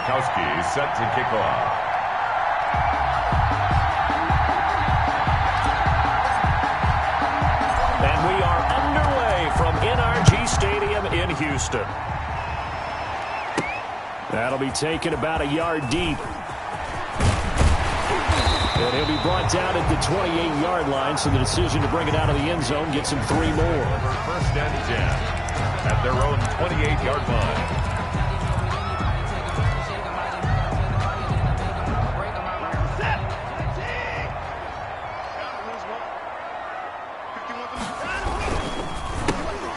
Gostkowski set to kick off. And we are underway from NRG Stadium in Houston. That'll be taken about a yard deep. And he'll be brought down at the 28-yard line, so the decision to bring it out of the end zone gets him 3 more. First and 10 at their own 28-yard line.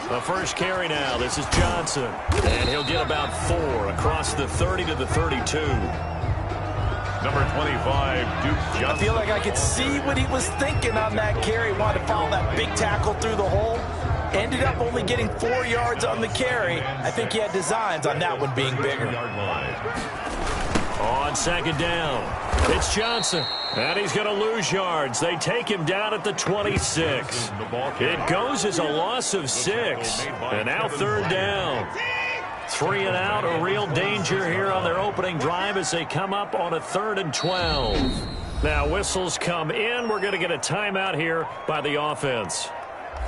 The first carry now. This is Johnson. And he'll get about 4 across the 30 to the 32. Number 25, Duke Johnson. I feel like I could see what he was thinking on that carry. Wanted to follow that big tackle through the hole. Ended up only getting 4 yards on the carry. I think he had designs on that one being bigger. On second down, it's Johnson. And he's going to lose yards. They take him down at the 26. It goes as a loss of 6. And now third down. 3 and out, a real danger here on their opening drive as they come up on a 3rd and 12. Now whistles come in. We're going to get a timeout here by the offense.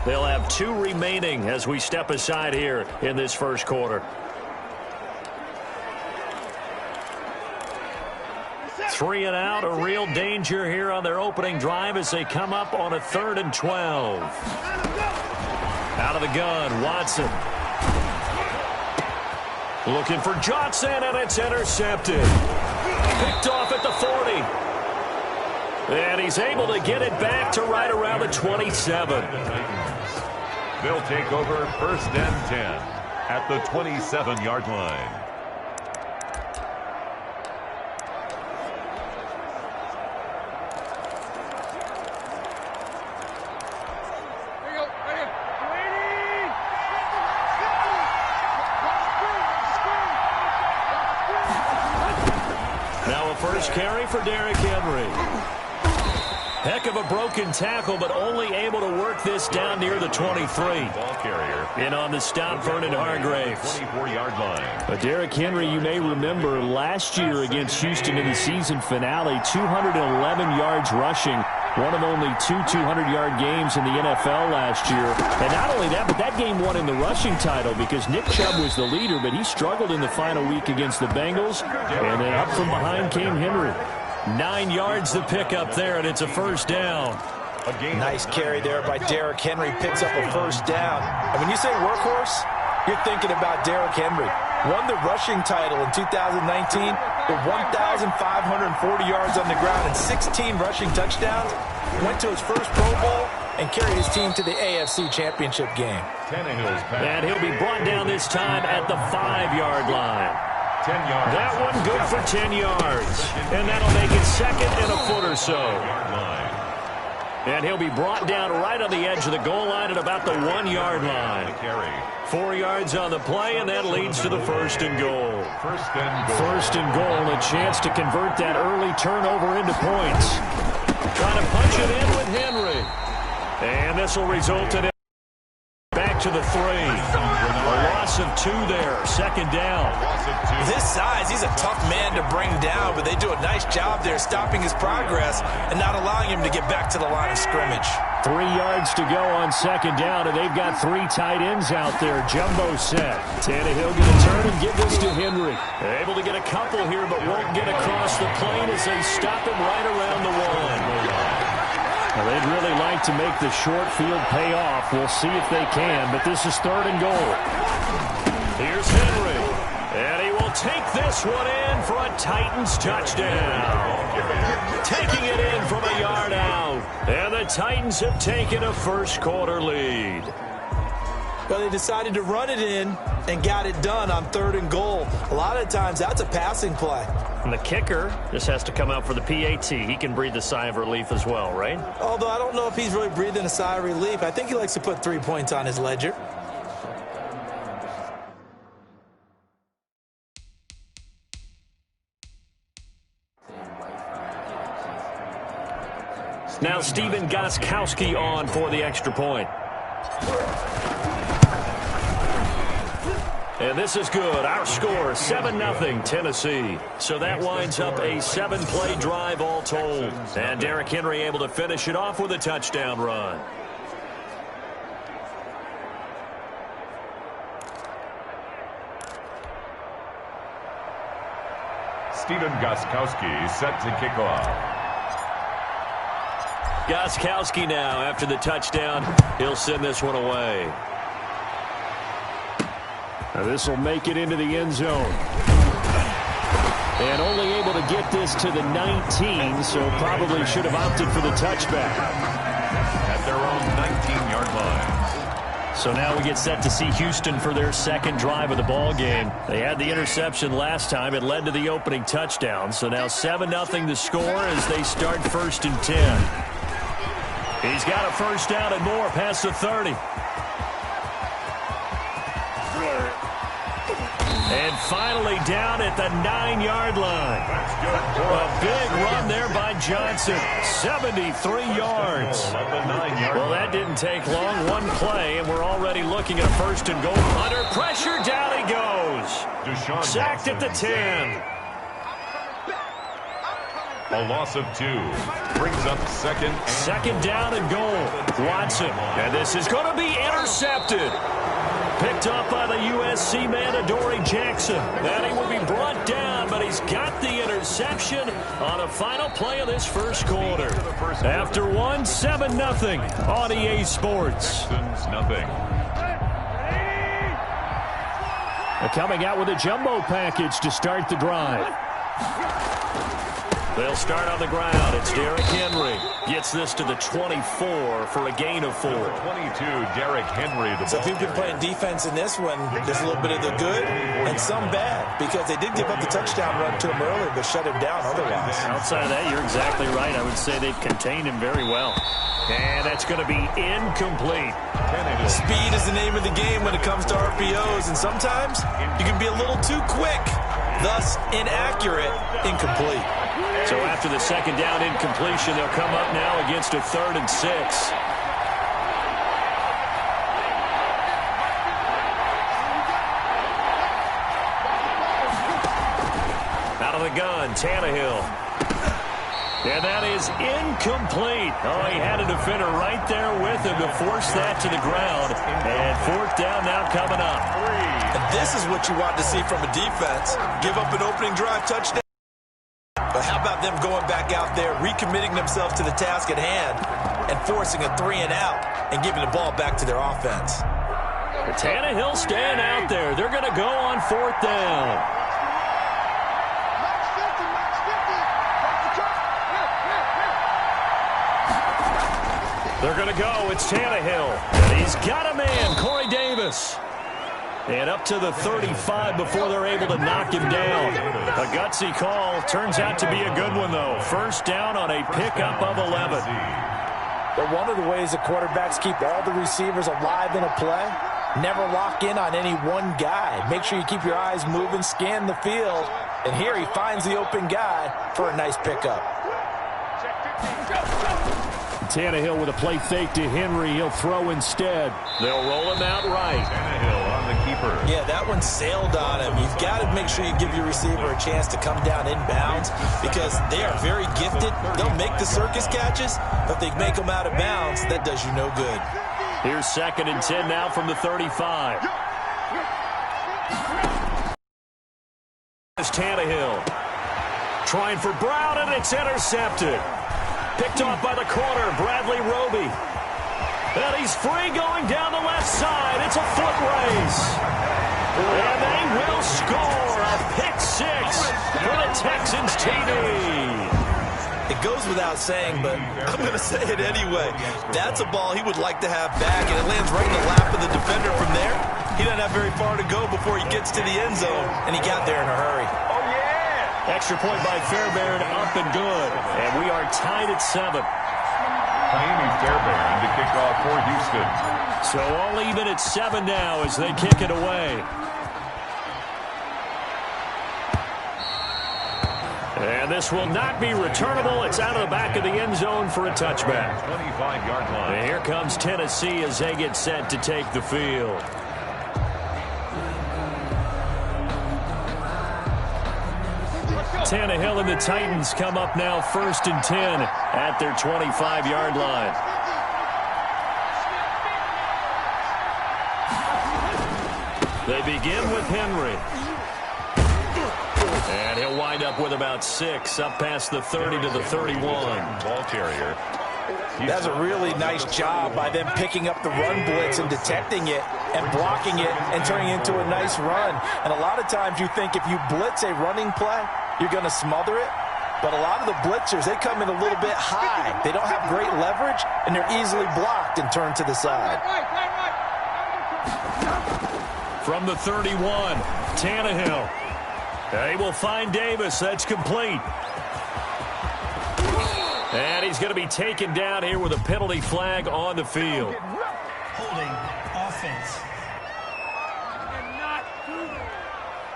They'll have 2 remaining as we step aside here in this first quarter. 3 and out, a real danger here on their opening drive as they come up on a 3rd and 12. Out of the gun, Watson. Looking for Johnson, and it's intercepted. Picked off at the 40. And he's able to get it back to right around the 27. They'll take over first and 10 at the 27-yard line. First carry for Derrick Henry. Heck of a broken tackle, but only able to work this down near the 23. Ball carrier. In on the stop, Vernon Hargraves. 24-yard line. Derrick Henry, you may remember last year against Houston in the season finale, 211 yards rushing. One of only 2 200-yard games in the NFL last year. And not only that, but that game won in the rushing title because Nick Chubb was the leader, but he struggled in the final week against the Bengals. And then up from behind came Henry. 9 yards to pick up there, and it's a first down. Nice carry there by Derrick Henry. Picks up a first down. And when you say workhorse, you're thinking about Derrick Henry. Won the rushing title in 2019 with 1,540 yards on the ground and 16 rushing touchdowns. Went to his first Pro Bowl and carried his team to the AFC Championship game. And he'll be brought down this time at the 5-yard line. 10 yards. That one good for 10 yards. And that'll make it second and a foot or so. And he'll be brought down right on the edge of the goal line at about the 1-yard line. 4 yards on the play, and that leads to the first and goal. First and goal, a chance to convert that early turnover into points. Trying to punch it in with Henry. And this will result in it back to the 3. A loss of 2 there, second down. His size, he's a tough man to bring down, but they do a nice job there stopping his progress and not allowing him to get back to the line of scrimmage. 3 yards to go on second down, and they've got 3 tight ends out there. Jumbo set. Tannehill going to turn and give this to Henry. Able to get a couple here, but won't get across the plane as they stop him right around the 1. Well, they'd really like to make the short field pay off. We'll see if they can, but this is third and goal. Here's Henry, and he will take this one in for a Titans touchdown. Taking it in from a yard out, and the Titans have taken a first quarter lead. Well, they decided to run it in and got it done on third and goal. A lot of times, that's a passing play. And the kicker just has to come out for the PAT. He can breathe a sigh of relief as well, right? Although I don't know if he's really breathing a sigh of relief. I think he likes to put 3 points on his ledger. Now Stephen Gostkowski on for the extra point. And this is good. Our score, 7-0 Tennessee. So that winds up a 7-play drive all told. And Derrick Henry able to finish it off with a touchdown run. Stephen Gostkowski set to kick off. Gostkowski now after the touchdown. He'll send this one away. This will make it into the end zone. And only able to get this to the 19, so probably should have opted for the touchback. At their own 19-yard line. So now we get set to see Houston for their second drive of the ball game. They had the interception last time. It led to the opening touchdown. So now 7-0 the score as they start 1st and 10. He's got a first down and more past the 30. And finally down at the 9-yard line. A big run there by Johnson. 73 yards. Well, that didn't take long. One play, and we're already looking at a 1st and goal. Under pressure, down he goes. Sacked at the 10. A loss of 2. Brings up second down and goal. Watson. And this is going to be intercepted. Picked up by the USC man, Adoree Jackson. And he will be brought down, but he's got the interception on a final play of this first quarter. After 7-0 on EA Sports. Nothing. Coming out with a jumbo package to start the drive. They'll start on the ground. It's Derrick Henry. Gets this to the 24 for a gain of 4. 22, Derrick Henry. So if you've been playing defense in this one, there's a little bit of the good and some bad, because they did give up the touchdown run to him earlier, but shut him down otherwise. Outside of that, you're exactly right. I would say they've contained him very well. And that's going to be incomplete. Speed is the name of the game when it comes to RPOs, and sometimes you can be a little too quick, thus inaccurate, incomplete. So after the second down incompletion, they'll come up now against a 3rd and 6. Out of the gun, Tannehill. And that is incomplete. Oh, he had a defender right there with him to force that to the ground. And 4th down now coming up. And this is what you want to see from a defense. Give up an opening drive touchdown. But how about them going back out there, recommitting themselves to the task at hand, and forcing a 3-and-out and giving the ball back to their offense. Tannehill staying out there. They're going to go on 4th down. They're going to go. It's Tannehill. And he's got a man, Corey Davis. And up to the 35 before they're able to knock him down. A gutsy call. Turns out to be a good one, though. First down on a pickup of 11. But one of the ways that quarterbacks keep all the receivers alive in a play, never lock in on any one guy. Make sure you keep your eyes moving, scan the field. And here he finds the open guy for a nice pickup. Tannehill with a play fake to Henry. He'll throw instead. They'll roll him out right. Tannehill on the keeper. Yeah, that one sailed on him. You've got to make sure you give your receiver a chance to come down inbounds because they are very gifted. They'll make the circus catches, but if they make them out of bounds, that does you no good. Here's 2nd and 10 now from the 35. It's Tannehill. Trying for Brown, and it's intercepted. Picked off by the corner, Bradley Roby. And he's free going down the left side. It's a foot race. And they will score a pick 6 for the Texans TV. It goes without saying, but I'm going to say it anyway. That's a ball he would like to have back, and it lands right in the lap of the defender from there. He doesn't have very far to go before he gets to the end zone, and he got there in a hurry. Extra point by Fairbairn, up and good. And we are tied at 7. Miami Fairbairn to kick off for Houston. So all even at 7 now as they kick it away. And this will not be returnable. It's out of the back of the end zone for a touchback. 25-yard line. And here comes Tennessee as they get set to take the field. Tannehill and the Titans come up now 1st and 10 at their 25-yard line. They begin with Henry. And he'll wind up with about 6, up past the 30 to the 31. Ball carrier. That's a really nice job by them picking up the run blitz and detecting it and blocking it and turning it into a nice run. And a lot of times you think if you blitz a running play, you're going to smother it. But a lot of the blitzers, they come in a little bit high. They don't have great leverage, and they're easily blocked and turned to the side. From the 31, Tannehill. They will find Davis. That's complete. And he's going to be taken down here with a penalty flag on the field. Holding offense.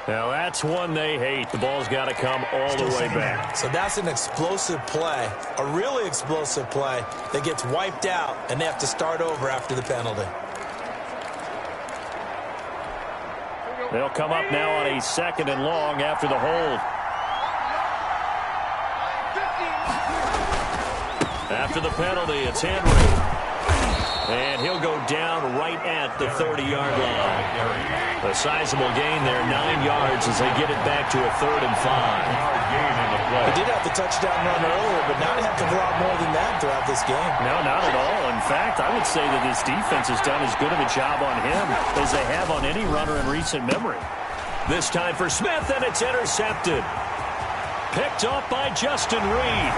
Now that's one they hate. The ball's got to come all the way back. So that's an explosive play, a really explosive play that gets wiped out, and they have to start over after the penalty. They'll come up now on a 2nd and long after the hold. After the penalty, it's Henry. And he'll go down right at the 30-yard line. A sizable gain there, 9 yards as they get it back to a 3rd and 5. He did have the touchdown run earlier, but now they have to go out more than that throughout this game. No, not at all. In fact, I would say that this defense has done as good of a job on him as they have on any runner in recent memory. This time for Smith, and it's intercepted. Picked off by Justin Reed.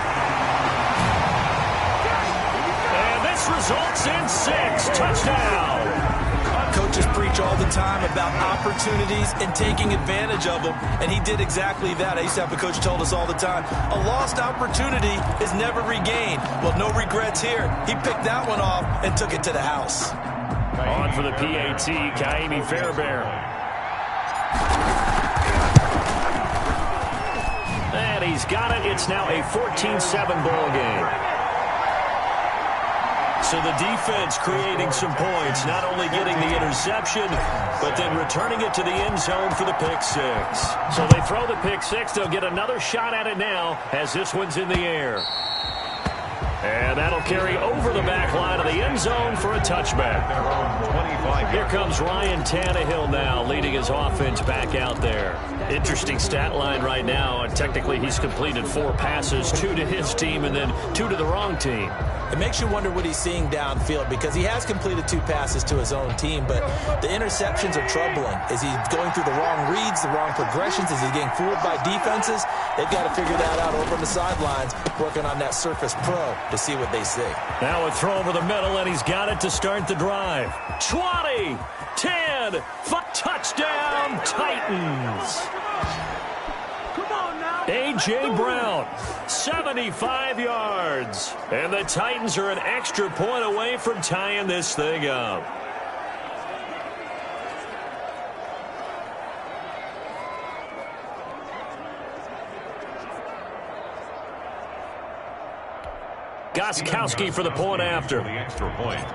And this results in 6. Touchdown. Coaches preach all the time about opportunities and taking advantage of them, and he did exactly that. I used to have a coach who told us all the time, a lost opportunity is never regained. Well, no regrets here. He picked that one off and took it to the house. On for the PAT, Kaimi Fairbairn. And he's got it. It's now a 14-7 ball game. So the defense creating some points, not only getting the interception, but then returning it to the end zone for the pick 6. So they throw the pick 6. They'll get another shot at it now as this one's in the air. And that'll carry over the back line of the end zone for a touchback. Here comes Ryan Tannehill now, leading his offense back out there. Interesting stat line right now. Technically, he's completed 4 passes, 2 to his team and then 2 to the wrong team. It makes you wonder what he's seeing downfield because he has completed 2 passes to his own team, but the interceptions are troubling. Is he going through the wrong reads, the wrong progressions? Is he getting fooled by defenses? They've got to figure that out over on the sidelines, working on that Surface Pro to see what they see. Now a throw over the middle, and he's got it to start the drive. 20, 10, 5, touchdown, Titans. A.J. Brown, 75 yards. And the Titans are an extra point away from tying this thing up. Gostkowski for the point after. The extra point.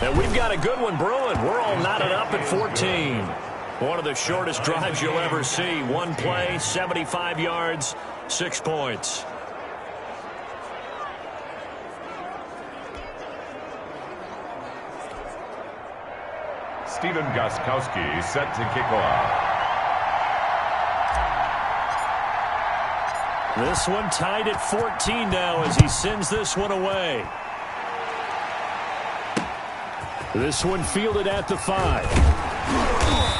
And we've got a good one brewing. We're all knotted up at 14. One of the shortest drives you'll ever see. One play, 75 yards, 6 points. Stephen Gostkowski set to kick off. This one tied at 14 now as he sends this one away. This one fielded at the 5.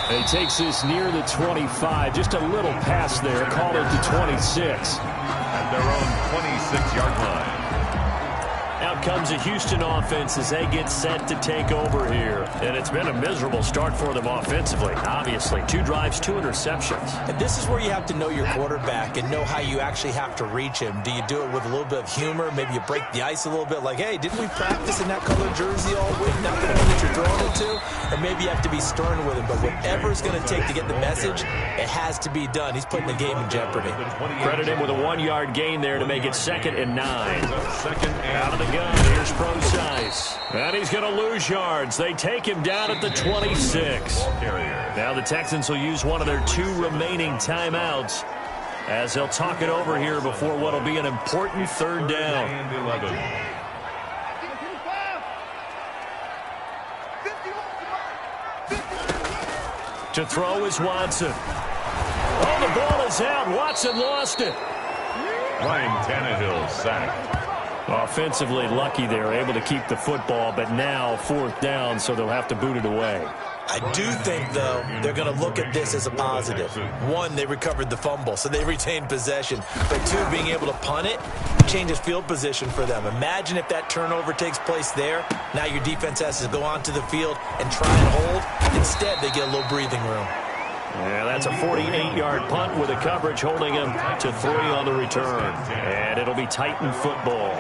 And he takes this near the 25. Just a little pass there. Call it to 26. At their own 26-yard line. Out comes the Houston offense as they get set to take over here. And it's been a miserable start for them offensively, obviously. 2 drives, 2 interceptions. And this is where you have to know your quarterback and know how you actually have to reach him. Do you do it with a little bit of humor? Maybe you break the ice a little bit like, hey, didn't we practice in that colored jersey all week? Not the one that you're throwing it to? Or maybe you have to be stern with him. But whatever it's going to take to get the message, it has to be done. He's putting the game in jeopardy. Credit him with a 1-yard gain there to make it 2nd and 9. Second and out of the gun. gun. Here's Procise. And he's going to lose yards. They take him down at the 26. Now the Texans will use one of their 2 remaining timeouts as they'll talk it over here before what will be an important 3rd down. And 11. To throw is Watson. Oh, the ball is out. Watson lost it. Ryan Tannehill sacked. Offensively lucky they're able to keep the football, but now 4th down, so they'll have to boot it away. I do think, though, they're going to look at this as a positive. 1, they recovered the fumble, so they retained possession. But 2, being able to punt it changes field position for them. Imagine if that turnover takes place there. Now your defense has to go onto the field and try and hold. Instead, they get a little breathing room. Yeah, that's a 48-yard punt with a coverage holding him to 3 on the return. And it'll be Titan football.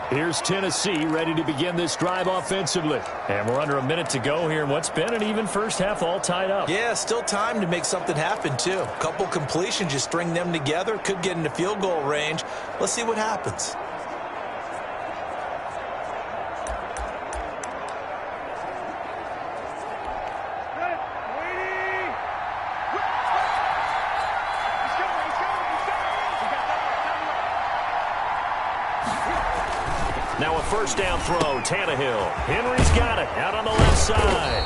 Here's Tennessee ready to begin this drive offensively. And we're under a minute to go here in what's been an even first half all tied up. Yeah, still time to make something happen, too. A couple completions, you string them together, could get into field goal range. Let's see what happens. Now a first down throw, Tannehill. Henry's got it, out on the left side.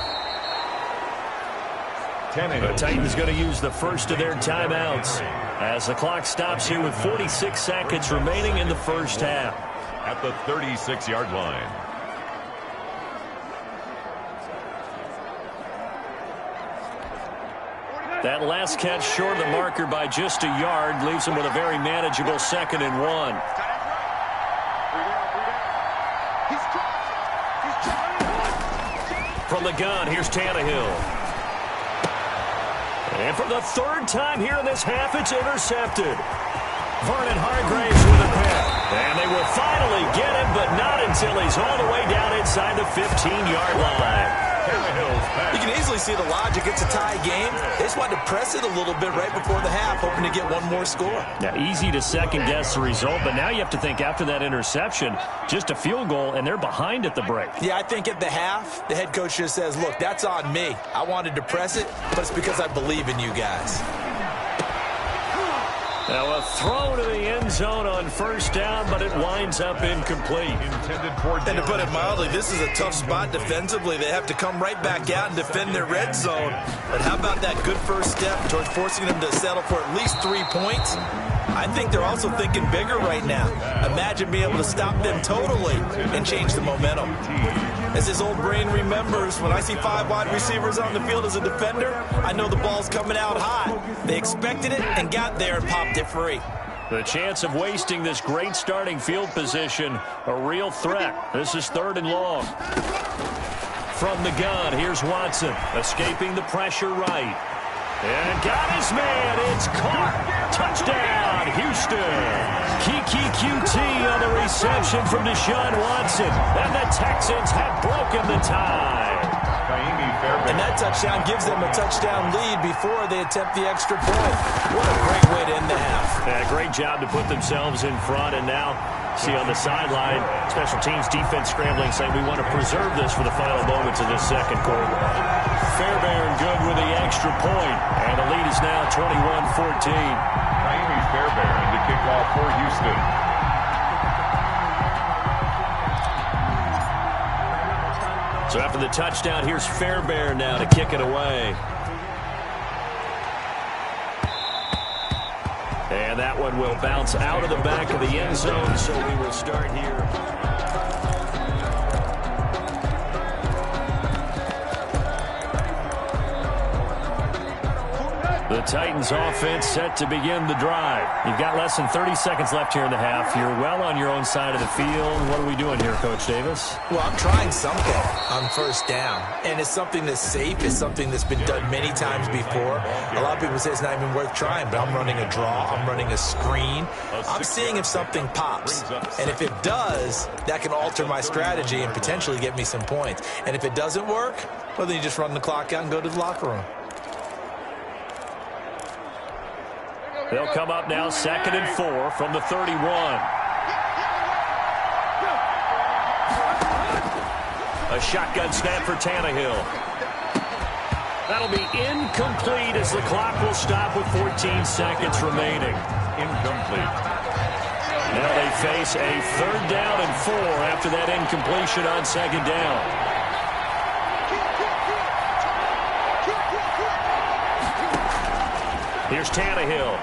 The Titans going to use the first of their timeouts as the clock stops here with 46 seconds remaining in the first half. At the 36-yard line. That last catch short of the marker by just a yard leaves him with a very manageable 2nd and 1. From the gun, here's Tannehill. And for the 3rd time here in this half, it's intercepted. Vernon Hargraves with a pick. And they will finally get him, but not until he's all the way down inside the 15-yard line. You can easily see the logic. It's a tie game. They just wanted to press it a little bit right before the half, hoping to get one more score. Now, easy to second-guess the result, but now you have to think after that interception, just a field goal, and they're behind at the break. Yeah, I think at the half, the head coach just says, look, that's on me. I wanted to press it, but it's because I believe in you guys. Now a throw to the end zone on first down, but it winds up incomplete. And to put it mildly, this is a tough spot defensively. They have to come right back out and defend their red zone. But how about that good first step towards forcing them to settle for at least 3 points? I think they're also thinking bigger right now. Imagine being able to stop them totally and change the momentum. As his old brain remembers, when I see 5 wide receivers on the field as a defender, I know the ball's coming out hot. They expected it and got there and popped it free. The chance of wasting this great starting field position, a real threat. This is 3rd and long. From the gun, here's Watson, escaping the pressure right. And got his man. It's caught. Touchdown, Houston. Kiki QT on the reception from Deshaun Watson. And the Texans have broken the tie. And that touchdown gives them a touchdown lead before they attempt the extra point. What a great way to end the half. Yeah, great job to put themselves in front. And now, see on the sideline, special teams defense scrambling, saying we want to preserve this for the final moments of this second quarter. Fairbairn good with the extra point. And the lead is now 21-14. Fairbairn to kick off for Houston. So after the touchdown, here's Fairbairn now to kick it away. And that one will bounce out of the back of the end zone, so we will start here. The Titans offense set to begin the drive. You've got less than 30 seconds left here in the half. You're well on your own side of the field. What are we doing here, Coach Davis? Well, I'm trying something on first down. And it's something that's safe. It's something that's been done many times before. A lot of people say it's not even worth trying, but I'm running a draw. I'm running a screen. I'm seeing if something pops. And if it does, that can alter my strategy and potentially get me some points. And if it doesn't work, well, then you just run the clock out and go to the locker room. They'll come up now 2nd and 4 from the 31. A shotgun snap for Tannehill. That'll be incomplete as the clock will stop with 14 seconds remaining. Incomplete. Now they face a 3rd down and 4 after that incompletion on 2nd down. Here's Tannehill.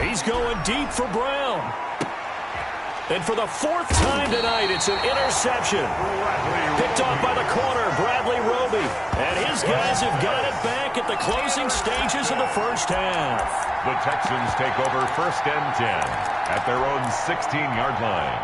He's going deep for Brown. And for the 4th time tonight, it's an interception. Picked off by the corner, Bradley Roby. And his guys have got it back at the closing stages of the first half. The Texans take over 1st and 10 at their own 16-yard line.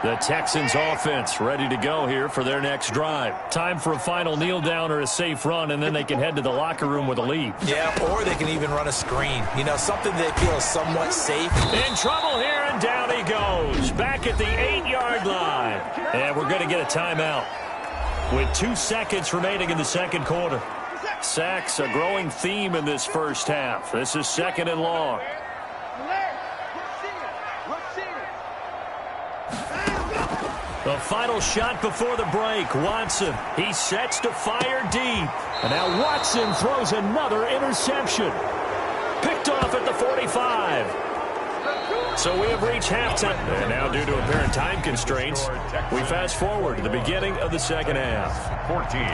The Texans offense ready to go here for their next drive. Time for a final kneel down or a safe run, and then they can head to the locker room with a lead. Yeah, or they can even run a screen. You know, something they feel is somewhat safe. In trouble here, and down he goes. Back at the 8-yard line. And we're going to get a timeout with 2 seconds remaining in the second quarter. Sacks, a growing theme in this first half. This is 2nd and long. The final shot before the break. Watson, he sets to fire deep. And now Watson throws another interception. Picked off at the 45. So we have reached halftime. And now due to apparent time constraints, we fast forward to the beginning of the second half. 14.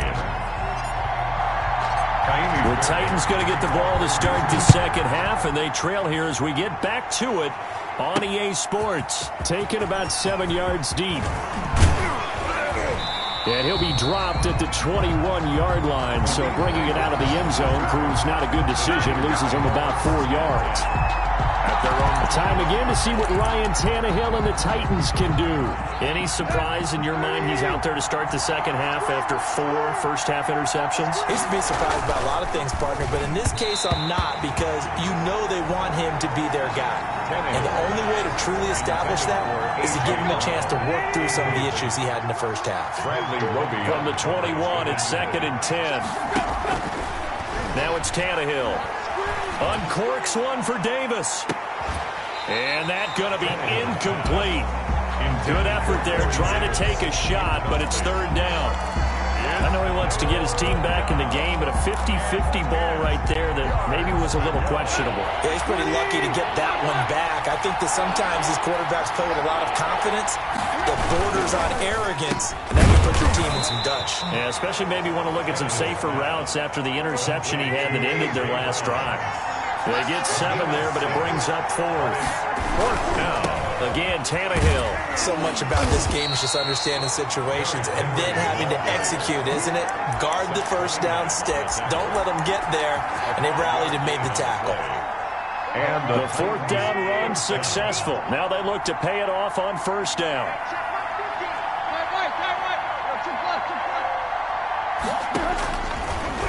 The Titans going to get the ball to start the second half, and they trail here as we get back to it on EA Sports. Taken about 7 yards deep. And he'll be dropped at the 21-yard line, so bringing it out of the end zone proves not a good decision. Loses him about 4 yards. At their own time again to see what Ryan Tannehill and the Titans can do. Any surprise in your mind he's out there to start the second half after 4 first-half interceptions? He's to be surprised by a lot of things, partner, but in this case I'm not, because you know they want him to be their guy. And the only way to truly establish that is to give him a chance to work through some of the issues he had in the first half. From the 21, it's 2nd and 10. Now it's Tannehill. Uncorks one for Davis. And that's going to be incomplete. Good effort there, trying to take a shot, but it's 3rd down. I know he wants to get his team back in the game, but a 50-50 ball right there that maybe was a little questionable. Yeah, he's pretty lucky to get that one back. I think that sometimes his quarterbacks play with a lot of confidence that borders on arrogance, and that can put your team in some Dutch. Yeah, especially maybe want to look at some safer routes after the interception he had that ended their last drive. They get 7 there, but it brings up 4th. 4th down. Again, Tannehill. So much about this game is just understanding situations and then having to execute, isn't it? Guard the first down sticks. Don't let them get there. And they rallied and made the tackle. And the 4th down run successful. Now they look to pay it off on 1st down.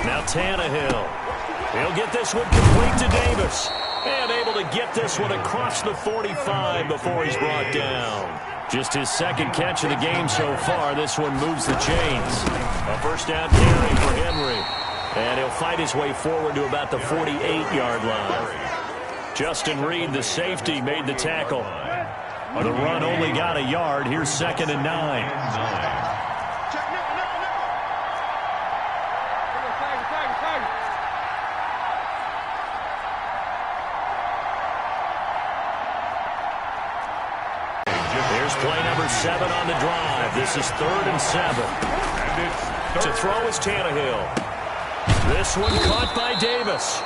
Now Tannehill. He'll get this one complete to Davis. And able to get this one across the 45 before he's brought down. Just his 2nd catch of the game so far. This one moves the chains. A 1st down carry for Henry. And he'll fight his way forward to about the 48-yard line. Justin Reed, the safety, made the tackle. The run only got a yard. Here's 2nd and 9. Play number 7 on the drive. This is 3rd and 7. To throw is Tannehill. This one caught by Davis.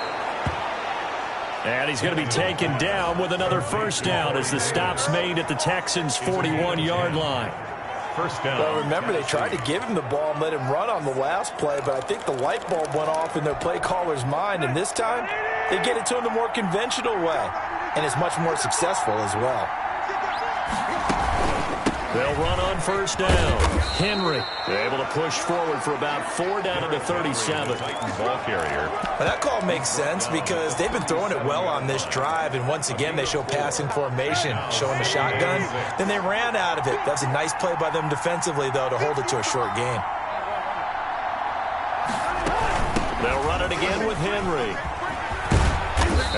And he's going to be taken down with another 1st down as the stop's made at the Texans' 41-yard line. 1st down. Well, remember, they tried to give him the ball and let him run on the last play, but I think the light bulb went off in their play caller's mind, and this time they get it to him the more conventional way, and it's much more successful as well. They'll run on 1st down. Henry able to push forward for about 4 down to the 37. Ball carrier. Well, that call makes sense because they've been throwing it well on this drive, and once again they show passing formation, showing the shotgun. Then they ran out of it. That's a nice play by them defensively, though, to hold it to a short gain. They'll run it again with Henry.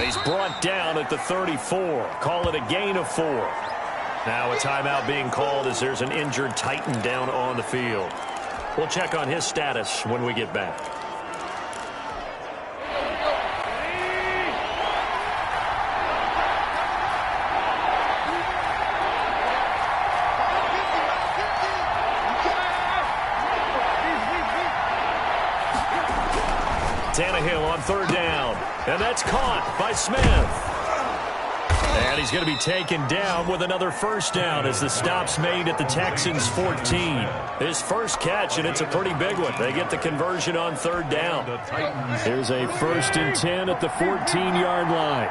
He's brought down at the 34. Call it a gain of 4. Now a timeout being called as there's an injured Titan down on the field. We'll check on his status when we get back. Tannehill on third down, and that's caught by Smith. And he's going to be taken down with another first down as the stop's made at the Texans' 14. His first catch, and it's a pretty big one. They get the conversion on third down. Here's a 1st and 10 at the 14-yard line.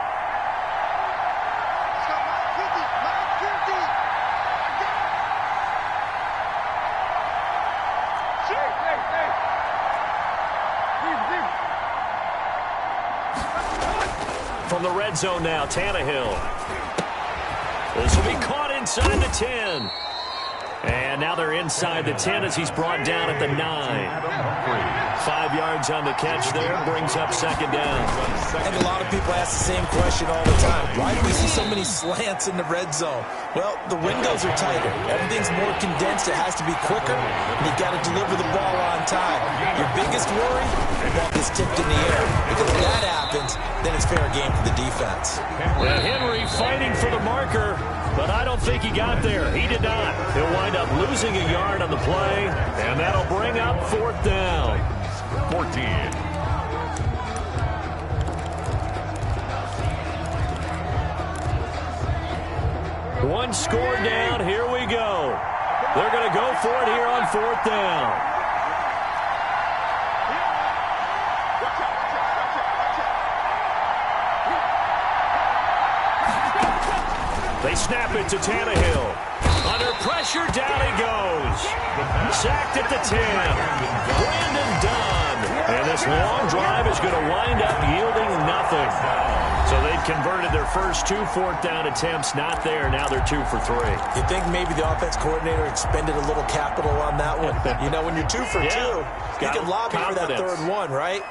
From the red zone now, Tannehill. This will be caught inside the 10. And now they're inside the 10 as he's brought down at the 9. 5 yards on the catch there, brings up second down. And a lot of people ask the same question all the time. Why do we see so many slants in the red zone? Well, the windows are tighter. Everything's more condensed. It has to be quicker, and you got to deliver the ball on time. Your biggest worry, the ball gets tipped in the air. Because if that happens, then it's fair game for the defense. Well, Henry fighting for the marker, but I don't think he got there. He did not. He'll wind up losing a yard on the play, and that'll bring up 4th down. 14. One score down. Here we go. They're going to go for it here on 4th down. They snap it to Tannehill. Under pressure, down he goes. Sacked at the 10. Brandon Dunn. And this long drive is going to wind up yielding nothing. So they've converted their first 2 4th down attempts. Not there. Now they're 2 for 3. You think maybe the offense coordinator expended a little capital on that one? You know, when you're 2 for 2, you can lobby for that 3rd one, right?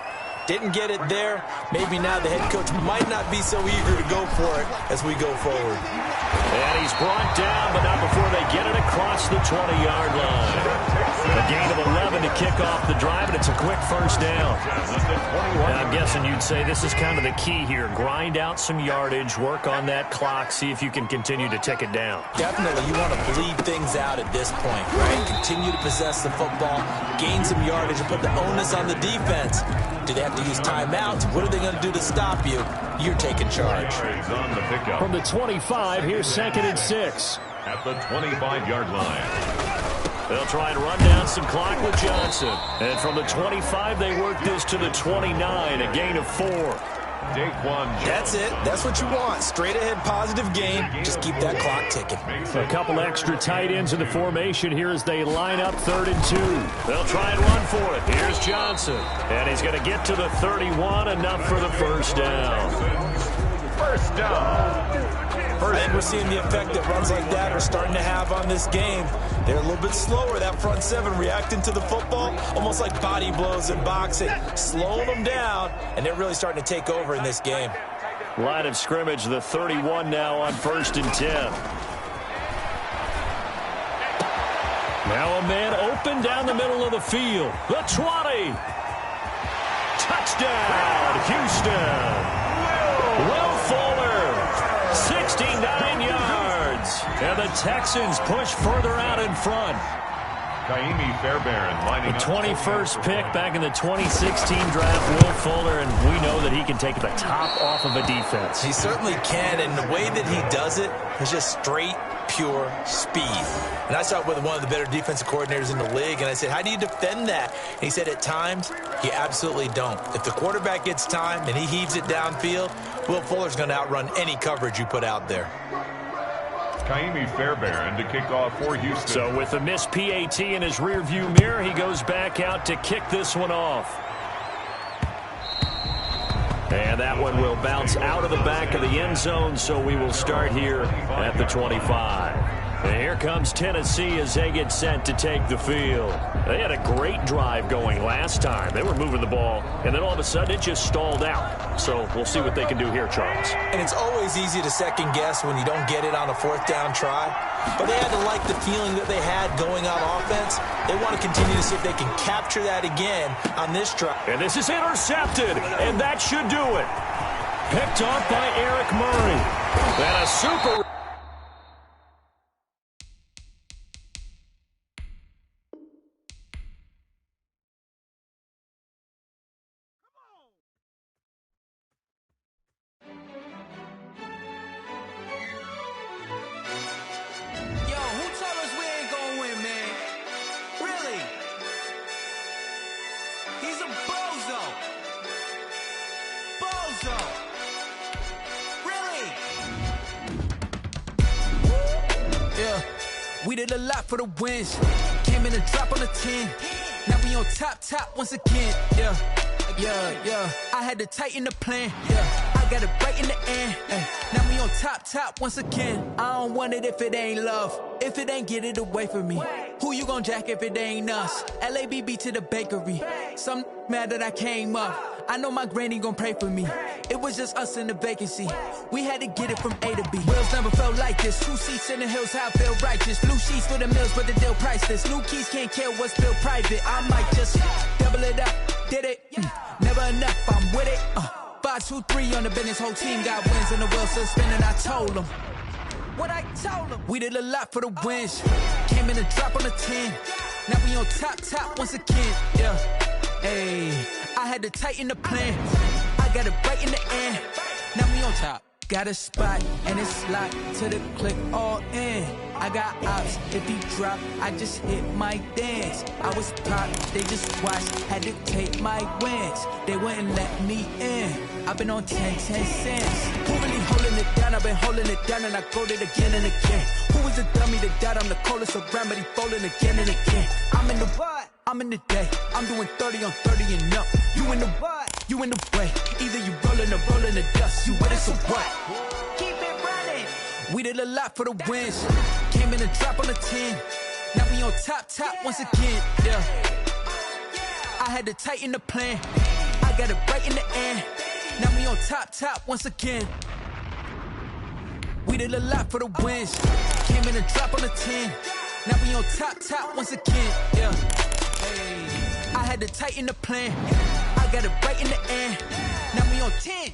Didn't get it there. Maybe now the head coach might not be so eager to go for it as we go forward. And he's brought down, but not before they get it across the 20-yard line. A gain of 11 to kick off the drive, and it's a quick first down. And I'm guessing you'd say this is kind of the key here. Grind out some yardage, work on that clock, see if you can continue to tick it down. Definitely, you want to bleed things out at this point, right? Continue to possess the football, gain some yardage, and put the onus on the defense. Do they have to use timeouts? What are they going to do to stop you? You're taking charge. From the 25, here's 2nd and 6. At the 25-yard line. They'll try and run down some clock with Johnson. And from the 25, they work this to the 29, a gain of 4. That's it. That's what you want. Straight ahead positive gain. Just keep that clock ticking. A couple extra tight ends in the formation here as they line up 3rd and 2. They'll try and run for it. Here's Johnson. And he's going to get to the 31, enough for the first down. First down. I think we're seeing the effect that runs like that are starting to have on this game. They're a little bit slower, that front 7, reacting to the football, almost like body blows in boxing, slowing them down, and they're really starting to take over in this game. Line of scrimmage, the 31 now on 1st and 10. Now a man open down the middle of the field. The 20. Touchdown, Houston. Will Fuller, 69 yards. And the Texans push further out in front. Kaimi Fairbairn lining The up. 21st pick back in the 2016 draft, Will Fuller, and we know that he can take the top off of a defense. He certainly can, and the way that he does it is just straight, pure speed. And I saw it with one of the better defensive coordinators in the league, and I said, how do you defend that? And he said, at times, you absolutely don't. If the quarterback gets time and he heaves it downfield, Will Fuller's going to outrun any coverage you put out there. Kaimi Fairbairn to kick off for Houston. So with a missed PAT in his rearview mirror, he goes back out to kick this one off. And that one will bounce out of the back of the end zone, so we will start here at the 25. And here comes Tennessee as they get set to take the field. They had a great drive going last time. They were moving the ball, and then all of a sudden it just stalled out. So we'll see what they can do here, Charles. And it's always easy to second guess when you don't get it on a fourth down try. But they had to like the feeling that they had going on offense. They want to continue to see if they can capture that again on this drive. And this is intercepted, and that should do it. Picked off by Eric Murray. And a super... We did a lot for the wins. Came in a drop on the 10. Now we on top once again. Yeah. I had to tighten the plan. Yeah. I got it right in the end. Now we on top once again. I don't want it if it ain't love. If it ain't, get it away from me. Who you gon' jack if it ain't us? LABB to the bakery. Some mad that I came up. I know my granny gon' pray for me. It was just us in the vacancy. We had to get it from A to B. Wheels never felt like this. 2 seats in the hills, how I feel righteous. Blue sheets for the mills, but the deal priceless. New keys can't kill what's built private. I might just double it up. Did it? Never enough, I'm with it. 5, 2, 3 on the business. Whole team got wins and the wheels still spinning. I told them what I told them. We did a lot for the wins. Came in a drop on the 10. Now we on top once again. Yeah. Hey, I had to tighten the plan. I got it right in the end. Now we on top. Got a spot and it's locked to the click all in. I got ops, if he drop, I just hit my dance. I was popped, they just watched, had to take my wins. They wouldn't let me in. I've been on 10 cents. Who really holding it down? I've been holding it down and I quote it again and again. Who was the dummy that died? I'm the coldest around, but he folding again and again. I'm in the what? I'm in the day. I'm doing 30 on 30 and up. You in the what? You in the way. Either you rolling or rolling the dust. You with us or what? Keep it running. We did a lot for the wins. Came in a drop on the 10. Now we on top once again. Yeah. I had to tighten the plan. I got it right in the end. Now we on top once again. We did a lot for the wins. Came in a drop on the 10. Now we on top once again. Yeah. Hey. I had to tighten the plan. I got it right in the end. Now we on 10.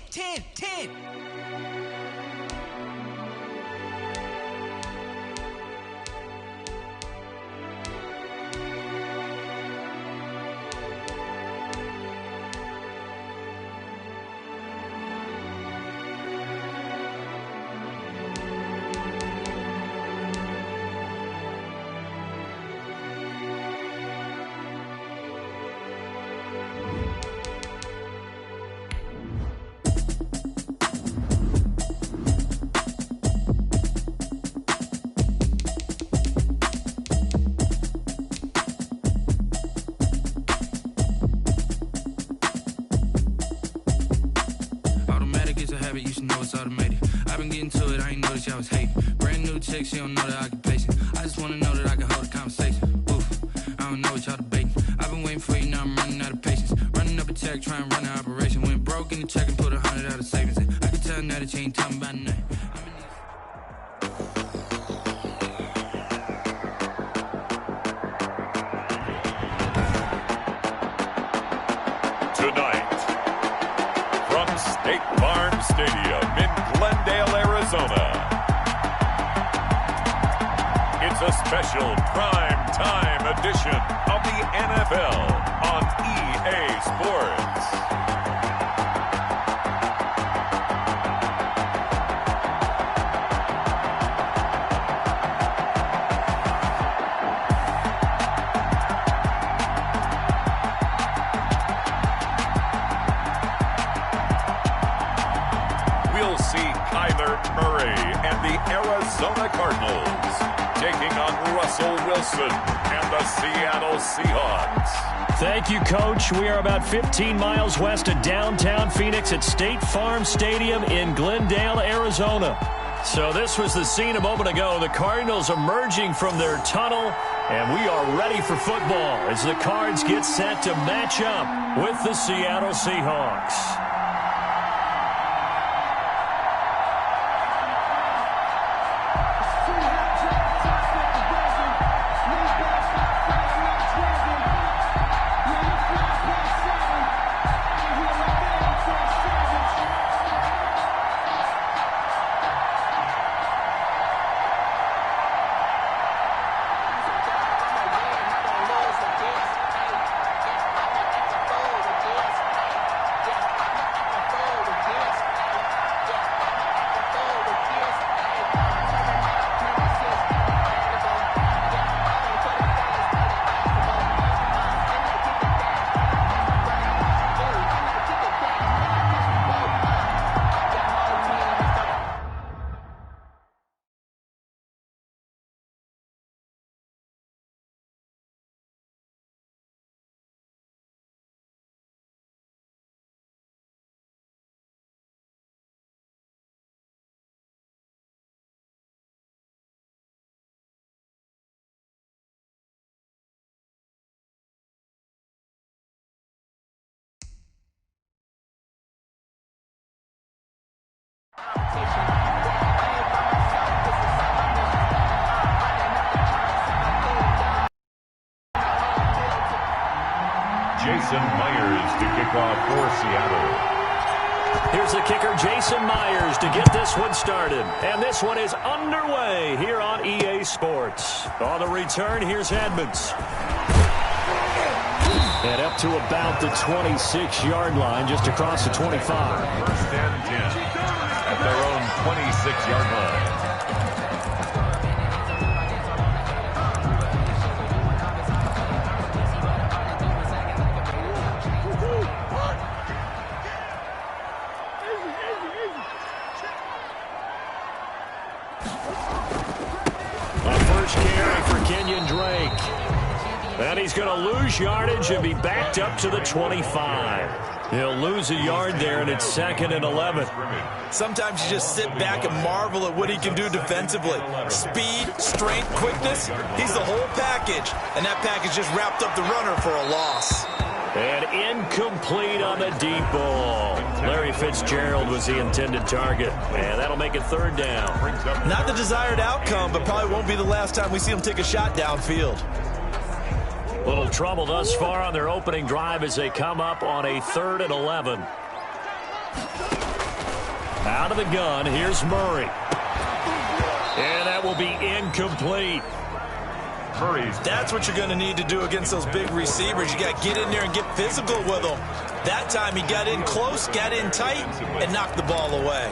You should know it's automated. I've been getting to it, I ain't noticed y'all was hating. Brand new chick, she don't know the occupation. I just wanna know that I can hold a conversation. Oof, I don't know what y'all debating. I've been waiting for you, now I'm running out of patience. Running up a check, trying to run an operation. Went broke in the check and put 100 out of savings in. I can tell now that you ain't talking about nothing. Stadium in Glendale, Arizona. It's a special prime time edition of the NFL on EA Sports. Arizona Cardinals taking on Russell Wilson and the Seattle Seahawks. Thank you, Coach. We are about 15 miles west of downtown Phoenix at State Farm Stadium in Glendale, Arizona. So this was the scene a moment ago. The Cardinals emerging from their tunnel, and we are ready for football as the Cards get set to match up with the Seattle Seahawks. Jason Myers to kick off for Seattle. Here's the kicker, Jason Myers, to get this one started. And this one is underway here on EA Sports. On the return, here's Edmonds. And up to about the 26-yard line, just across the 25. First and 10 at their own 26-yard line. And he's going to lose yardage and be backed up to the 25. He'll lose a yard there, and it's 2nd and 11. Sometimes you just sit back and marvel at what he can do defensively. Speed, strength, quickness, he's the whole package. And that package just wrapped up the runner for a loss. And incomplete on the deep ball. Larry Fitzgerald was the intended target. And that'll make it 3rd down. Not the desired outcome, but probably won't be the last time we see him take a shot downfield. Little trouble thus far on their opening drive as they come up on a 3rd and 11. Out of the gun, here's Murray. And that will be incomplete. That's what you're going to need to do against those big receivers. You got to get in there and get physical with them. That time he got in close, got in tight, and knocked the ball away.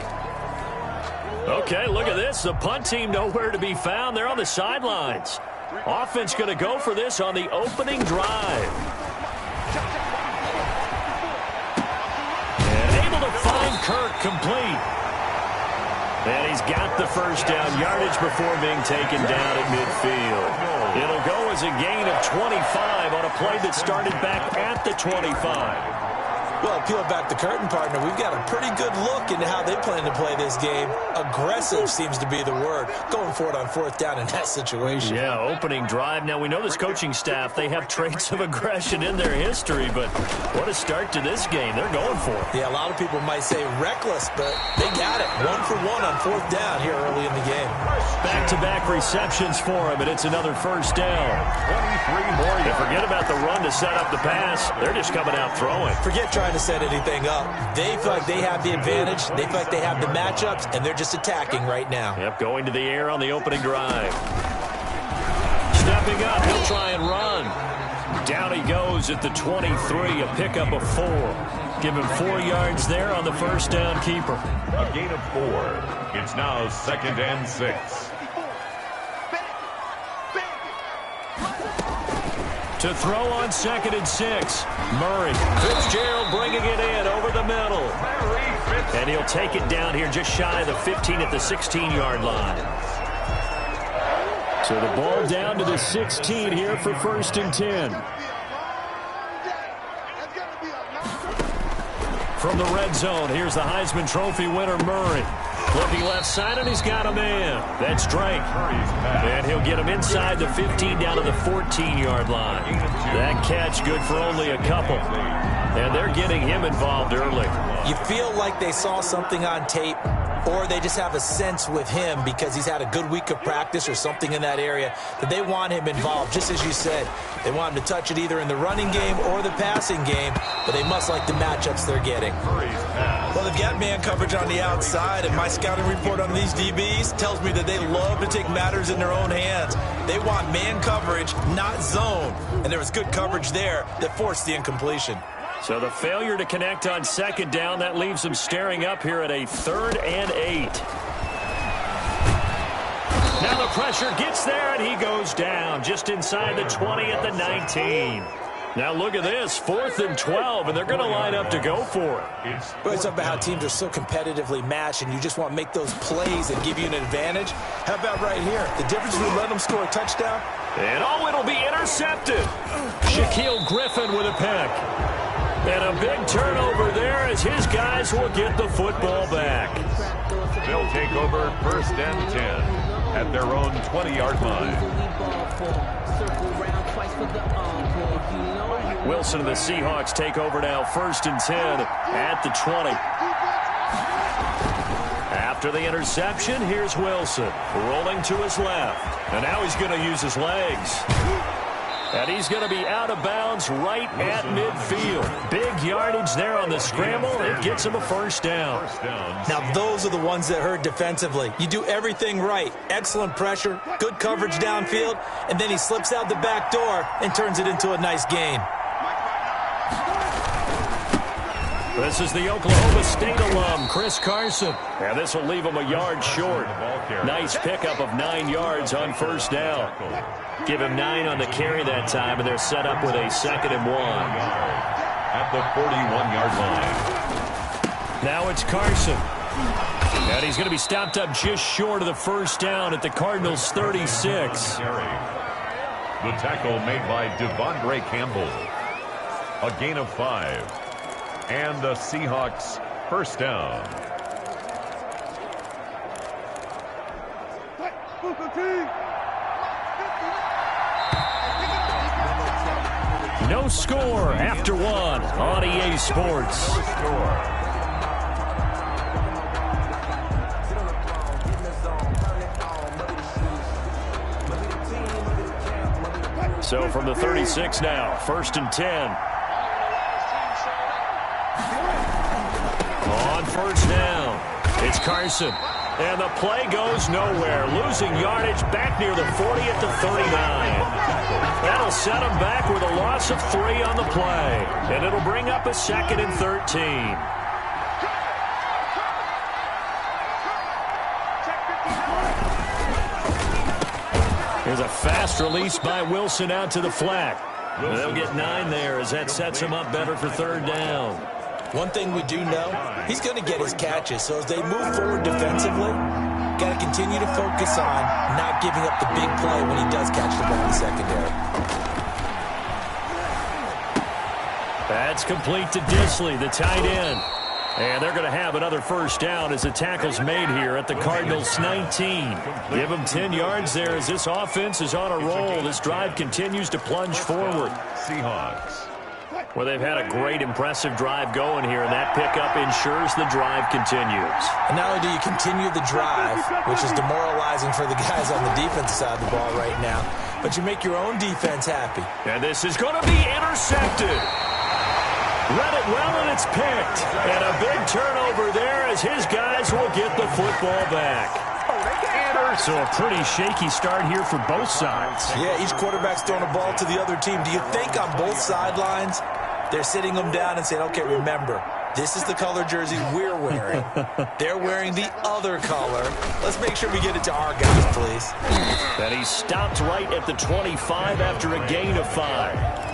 Okay, look at this. The punt team nowhere to be found. They're on the sidelines. Offense going to go for this on the opening drive. And able to find Kirk complete. And he's got the first down yardage before being taken down at midfield. It'll go as a gain of 25 on a play that started back at the 25. Well, peel back the curtain, partner. We've got a pretty good look into how they plan to play this game. Aggressive seems to be the word. Going for it on 4th down in that situation. Yeah, opening drive. Now, we know this coaching staff, they have traits of aggression in their history, but what a start to this game. They're going for it. Yeah, a lot of people might say reckless, but they got it. 1 for 1 on 4th down here early in the game. Back-to-back receptions for him, and it's another first down. 23 more. And forget about the run to set up the pass. They're just coming out throwing. Forget trying to set anything up. They feel like they have the advantage. They feel like they have the matchups, and they're just attacking right now. Yep, going to the air on the opening drive. Stepping up, he'll try and run. Down he goes at the 23, a pickup of 4. Give him 4 yards there on the first down keeper. A gain of 4. It's now 2nd and 6. To throw on 2nd and 6. Murray. Fitzgerald bringing it in over the middle. And he'll take it down here just shy of the 15 at the 16-yard line. So the ball down to the 16 here for 1st and 10. From the red zone, here's the Heisman Trophy winner, Murray. Looking left side, and he's got a man. That's Drake. And he'll get him inside the 15 down to the 14-yard line. That catch good for only a couple. And they're getting him involved early. You feel like they saw something on tape, or they just have a sense with him because he's had a good week of practice or something in that area that they want him involved. Just as you said, they want him to touch it either in the running game or the passing game, but they must like the matchups they're getting. Well, they've got man coverage on the outside, and my scouting report on these DBs tells me that they love to take matters in their own hands. They want man coverage, not zone, and there was good coverage there that forced the incompletion. So the failure to connect on second down, that leaves them staring up here at a 3rd and 8. Now the pressure gets there, and he goes down just inside the 20 at the 19. Now look at this, 4th and 12, and they're going to line up to go for it. Well, it's about how teams are so competitively matched, and you just want to make those plays that give you an advantage. How about right here? The difference between letting them score a touchdown. And it'll be intercepted. Shaquille Griffin with a pick. And a big turnover there as his guys will get the football back. They'll take over 1st and 10 at their own 20-yard line. Wilson and the Seahawks take over now 1st and 10 at the 20. After the interception, here's Wilson rolling to his left. And now he's going to use his legs. And he's going to be out of bounds right at midfield. Big yardage there on the scramble. It gets him a 1st down. Now, those are the ones that hurt defensively. You do everything right. Excellent pressure, good coverage downfield, and then he slips out the back door and turns it into a nice gain. This is the Oklahoma State alum, Chris Carson. And this will leave him a yard short. Nice pickup of 9 yards on 1st down. Give him 9 on the carry that time, and they're set up with a 2nd and 1. At the 41-yard line. Now it's Carson. And he's going to be stopped up just short of the 1st down at the Cardinals' 36. The tackle made by Devondre Campbell. A gain of 5. And the Seahawks 1st down. No score after 1 on EA Sports. So from the 36 now, 1st and 10. On 1st down, it's Carson. And the play goes nowhere. Losing yardage back near the 40 at the 39. That'll set him back with a loss of 3 on the play. And it'll bring up a 2nd and 13. Here's a fast release by Wilson out to the flat. They'll get 9 there as that sets him up better for 3rd down. One thing we do know, he's going to get his catches. So as they move forward defensively, got to continue to focus on not giving up the big play when he does catch the ball in the secondary. That's complete to Disley, the tight end. And they're going to have another 1st down as the tackle's made here at the Cardinals' 19. Give them 10 yards there as this offense is on a roll. This drive continues to plunge forward. Seahawks. Well, they've had a great, impressive drive going here, and that pickup ensures the drive continues. And not only do you continue the drive, which is demoralizing for the guys on the defensive side of the ball right now, but you make your own defense happy. And this is going to be intercepted. Read it well, and it's picked. And a big turnover there as his guys will get the football back. So a pretty shaky start here for both sides. Yeah, each quarterback's throwing a ball to the other team. Do you think on both sidelines they're sitting them down and saying, okay, remember, this is the color jersey we're wearing. They're wearing the other color. Let's make sure we get it to our guys, please. And he stopped right at the 25 after a gain of 5.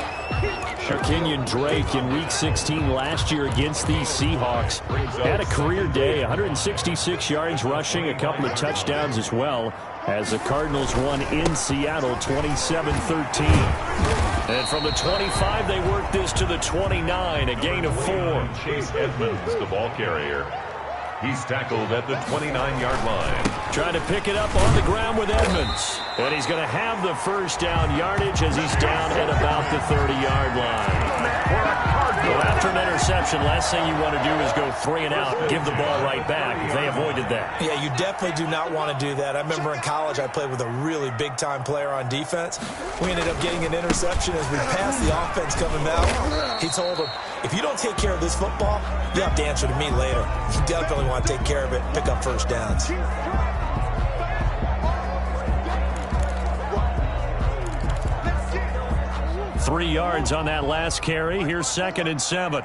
Kenyon Drake in Week 16 last year against these Seahawks had a career day, 166 yards rushing, a couple of touchdowns as well, as the Cardinals won in Seattle 27-13. And from the 25, they worked this to the 29, a gain of 4. Chase Edmonds, the ball carrier. He's tackled at the 29-yard line. Trying to pick it up on the ground with Edmonds. And he's going to have the first down yardage as he's down at about the 30-yard line. Well, after an interception, last thing you want to do is go 3 and out and give the ball right back. They avoided that. Yeah, you definitely do not want to do that. I remember in college I played with a really big-time player on defense. We ended up getting an interception as we passed the offense coming out. He told him, if you don't take care of this football, you have to answer to me later. You definitely want to take care of it, pick up first downs. 3 yards on that last carry. Here's 2nd and 7.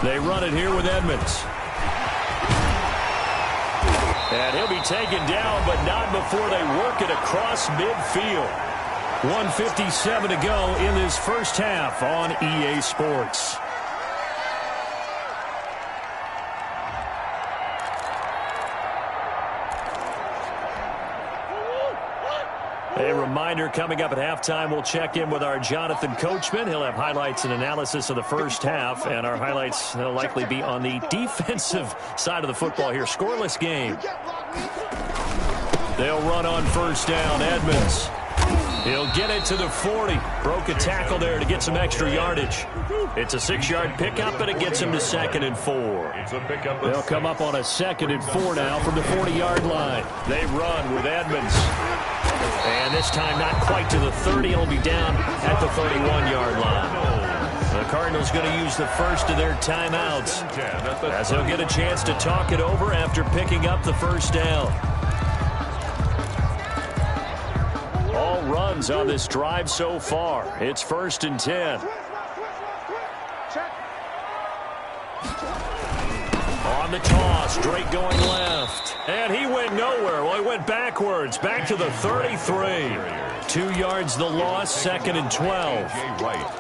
They run it here with Edmonds. And he'll be taken down, but not before they work it across midfield. 1:57 to go in this first half on EA Sports. A reminder, coming up at halftime, we'll check in with our Jonathan Coachman. He'll have highlights and analysis of the first half, and our highlights will likely be on the defensive side of the football here. Scoreless game. They'll run on first down. Edmonds. He'll get it to the 40. Broke a tackle there to get some extra yardage. It's a 6-yard pickup, and it gets him to 2nd and 4. They'll come up on a 2nd and 4 now from the 40-yard line. They run with Edmonds. And this time not quite to the 30. He'll be down at the 31-yard line. The Cardinals going to use the first of their timeouts as he'll get a chance to talk it over after picking up the first down. All runs on this drive so far. It's 1st and 10. On the toss, Drake going left. And he went nowhere. Well, he went backwards. Back to the 33. 2 yards the loss, 2nd and 12.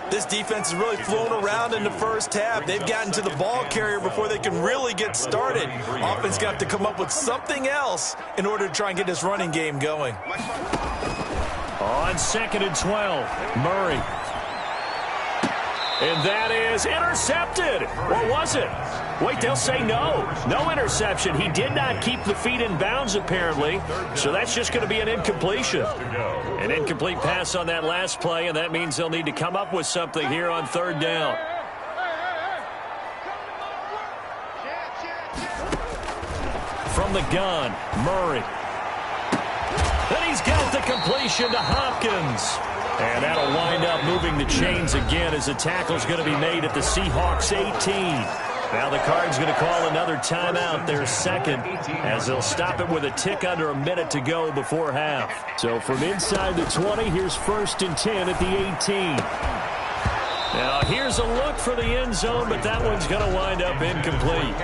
This defense is really flown around in the first half. They've gotten to the ball carrier before they can really get started. Offense got to come up with something else in order to try and get this running game going. On 2nd and 12, Murray. And that is intercepted. Or was it? Wait, they'll say no. No interception. He did not keep the feet in bounds, apparently. So that's just going to be an incompletion. An incomplete pass on that last play, and that means they'll need to come up with something here on 3rd down. From the gun, Murray. Then he's got the completion to Hopkins. And that'll wind up moving the chains again as the tackle's going to be made at the Seahawks 18. Now the Cards going to call another timeout, their 2nd, as they'll stop it with a tick under a minute to go before half. So from inside the 20, here's 1st and 10 at the 18. Now here's a look for the end zone, but that one's going to wind up incomplete.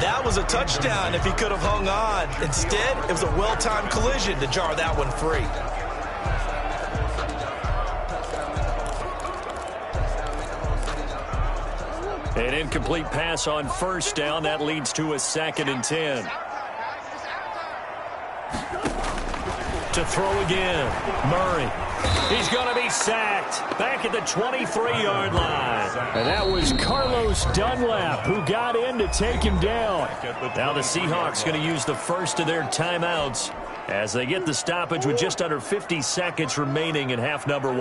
That was a touchdown if he could have hung on. Instead, it was a well-timed collision to jar that one free. An incomplete pass on 1st down. That leads to a 2nd and 10. To throw again. Murray. He's going to be sacked back at the 23-yard line. And that was Carlos Dunlap who got in to take him down. Now the Seahawks going to use the first of their timeouts as they get the stoppage with just under 50 seconds remaining in half number 1.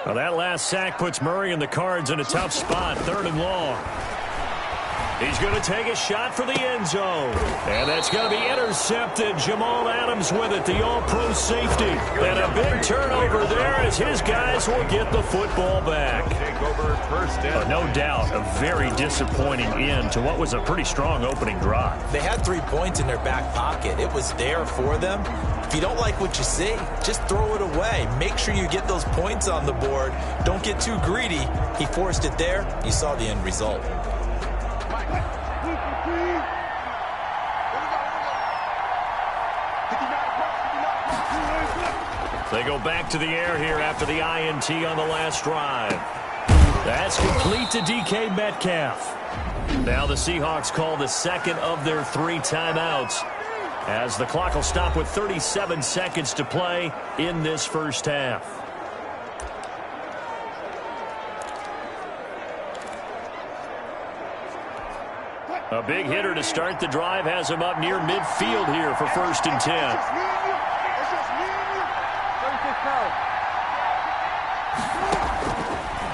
Well, that last sack puts Murray and the Cards in a tough spot, 3rd and long. He's going to take a shot for the end zone. And that's going to be intercepted. Jamal Adams with it, the all-pro safety. And a big turnover there as his guys will get the football back. No doubt, a very disappointing end to what was a pretty strong opening drive. They had 3 points in their back pocket. It was there for them. If you don't like what you see, just throw it away. Make sure you get those points on the board. Don't get too greedy. He forced it there. You saw the end result. They go back to the air here after the INT on the last drive. That's complete to DK Metcalf. Now the Seahawks call the 2nd of their 3 timeouts as the clock will stop with 37 seconds to play in this first half. A big hitter to start the drive has him up near midfield here for 1st and 10.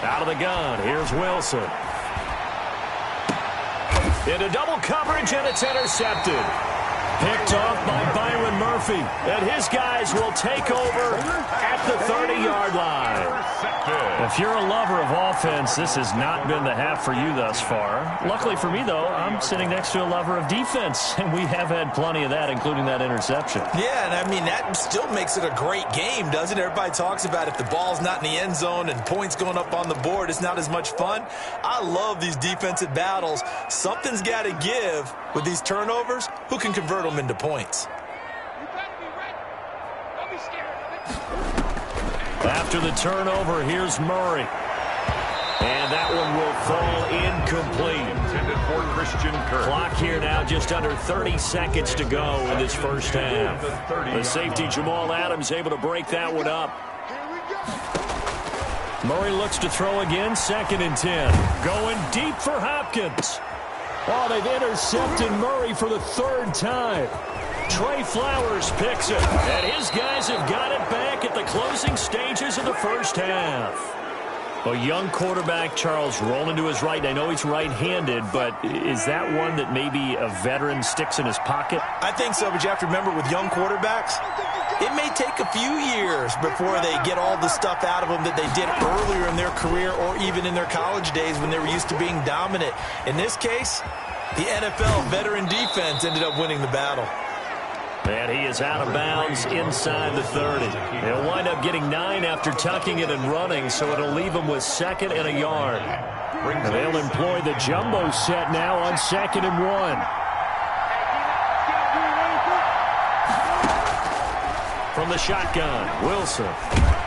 Out of the gun, here's Wilson. Into double coverage, and it's intercepted. Picked off by Byron Murphy. And his guys will take over at the 30-yard line. If you're a lover of offense, this has not been the half for you thus far. Luckily for me, though, I'm sitting next to a lover of defense, and we have had plenty of that, including that interception. Yeah, and I mean, that still makes it a great game, doesn't it? Everybody talks about if the ball's not in the end zone and points going up on the board, it's not as much fun. I love these defensive battles. Something's got to give with these turnovers. Who can convert them into points? After the turnover, here's Murray. And that one will fall incomplete. Intended for Christian Kirk. Clock here now, just under 30 seconds to go in this first half. The safety, Jamal Adams, able to break that one up. Murray looks to throw again, 2nd and 10. Going deep for Hopkins. Oh, they've intercepted Murray for the 3rd time. Trey Flowers picks it, and his guys have got it back at the closing stages of the first half. A young quarterback, Charles, rolling to his right. I know he's right-handed, but is that one that maybe a veteran sticks in his pocket? I think so, but you have to remember with young quarterbacks, it may take a few years before they get all the stuff out of them that they did earlier in their career or even in their college days when they were used to being dominant. In this case, the NFL veteran defense ended up winning the battle. And he is out of bounds inside the 30. He'll wind up getting 9 after tucking it and running, so it'll leave him with 2nd and a yard. And they'll employ the jumbo set now on 2nd and 1. From the shotgun, Wilson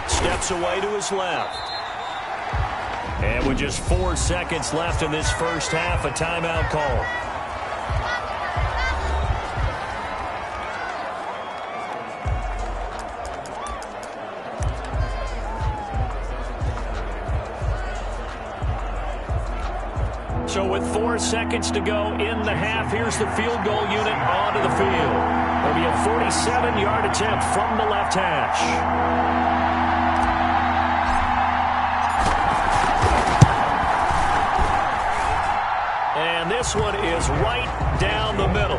steps away to his left. And with just 4 seconds left in this first half, a timeout call. So with 4 seconds to go in the half, here's the field goal unit onto the field. It'll be a 47-yard attempt from the left hash. And this one is right down the middle.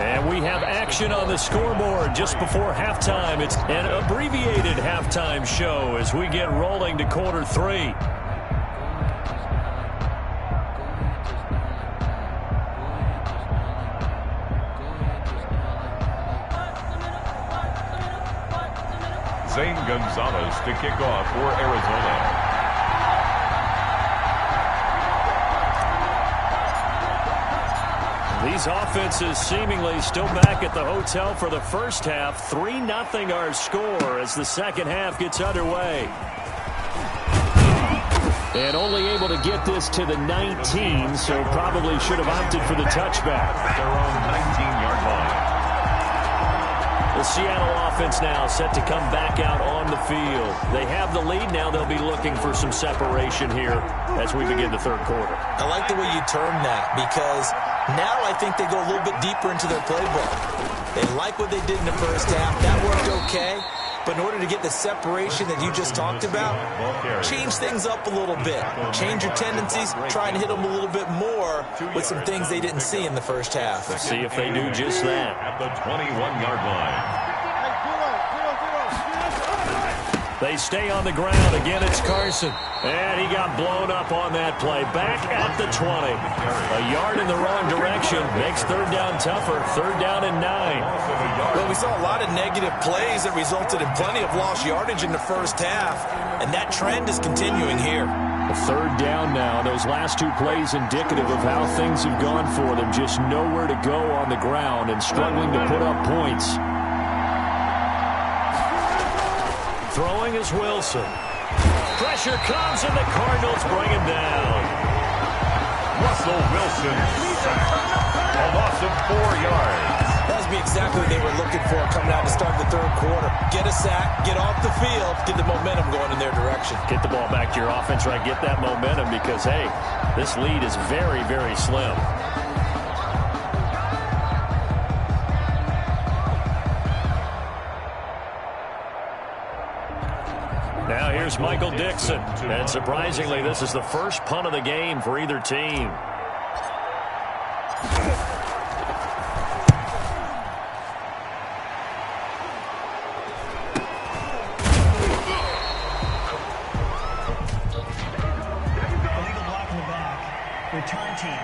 And we have action on the scoreboard just before halftime. It's an abbreviated halftime show as we get rolling to quarter 3. Zane Gonzalez to kick off for Arizona. These offenses seemingly still back at the hotel for the first half. 3-0 our score as the second half gets underway. And only able to get this to the 19, so probably should have opted for the touchback. At their own 19-yard line. The Seattle offense now set to come back out on the field. They have the lead now. They'll be looking for some separation here as we begin the third quarter. I like the way you term that because now I think they go a little bit deeper into their playbook. They like what they did in the first half. That worked okay. But in order to get the separation that you just talked about, change things up a little bit. Change your tendencies. Try and hit them a little bit more with some things they didn't see in the first half. Let's see if they do just that. At the 21-yard line. They stay on the ground. Again, it's Carson. And he got blown up on that play. Back at the 20. A yard in the wrong direction. Makes third down tougher. 3rd down and 9. Well, we saw a lot of negative plays that resulted in plenty of lost yardage in the first half. And that trend is continuing here. A 3rd down now. Those last 2 plays indicative of how things have gone for them. Just nowhere to go on the ground and struggling to put up points. Throwing is Wilson. Pressure comes, and the Cardinals bring him down. Russell Wilson sacked. A loss of 4 yards. That would be exactly what they were looking for coming out to start the third quarter. Get a sack, get off the field, get the momentum going in their direction. Get the ball back to your offense, right? Get that momentum because, hey, this lead is very, very slim. Here's Michael Dixon. And surprisingly, this is the first punt of the game for either team. Illegal block in the back. Return team.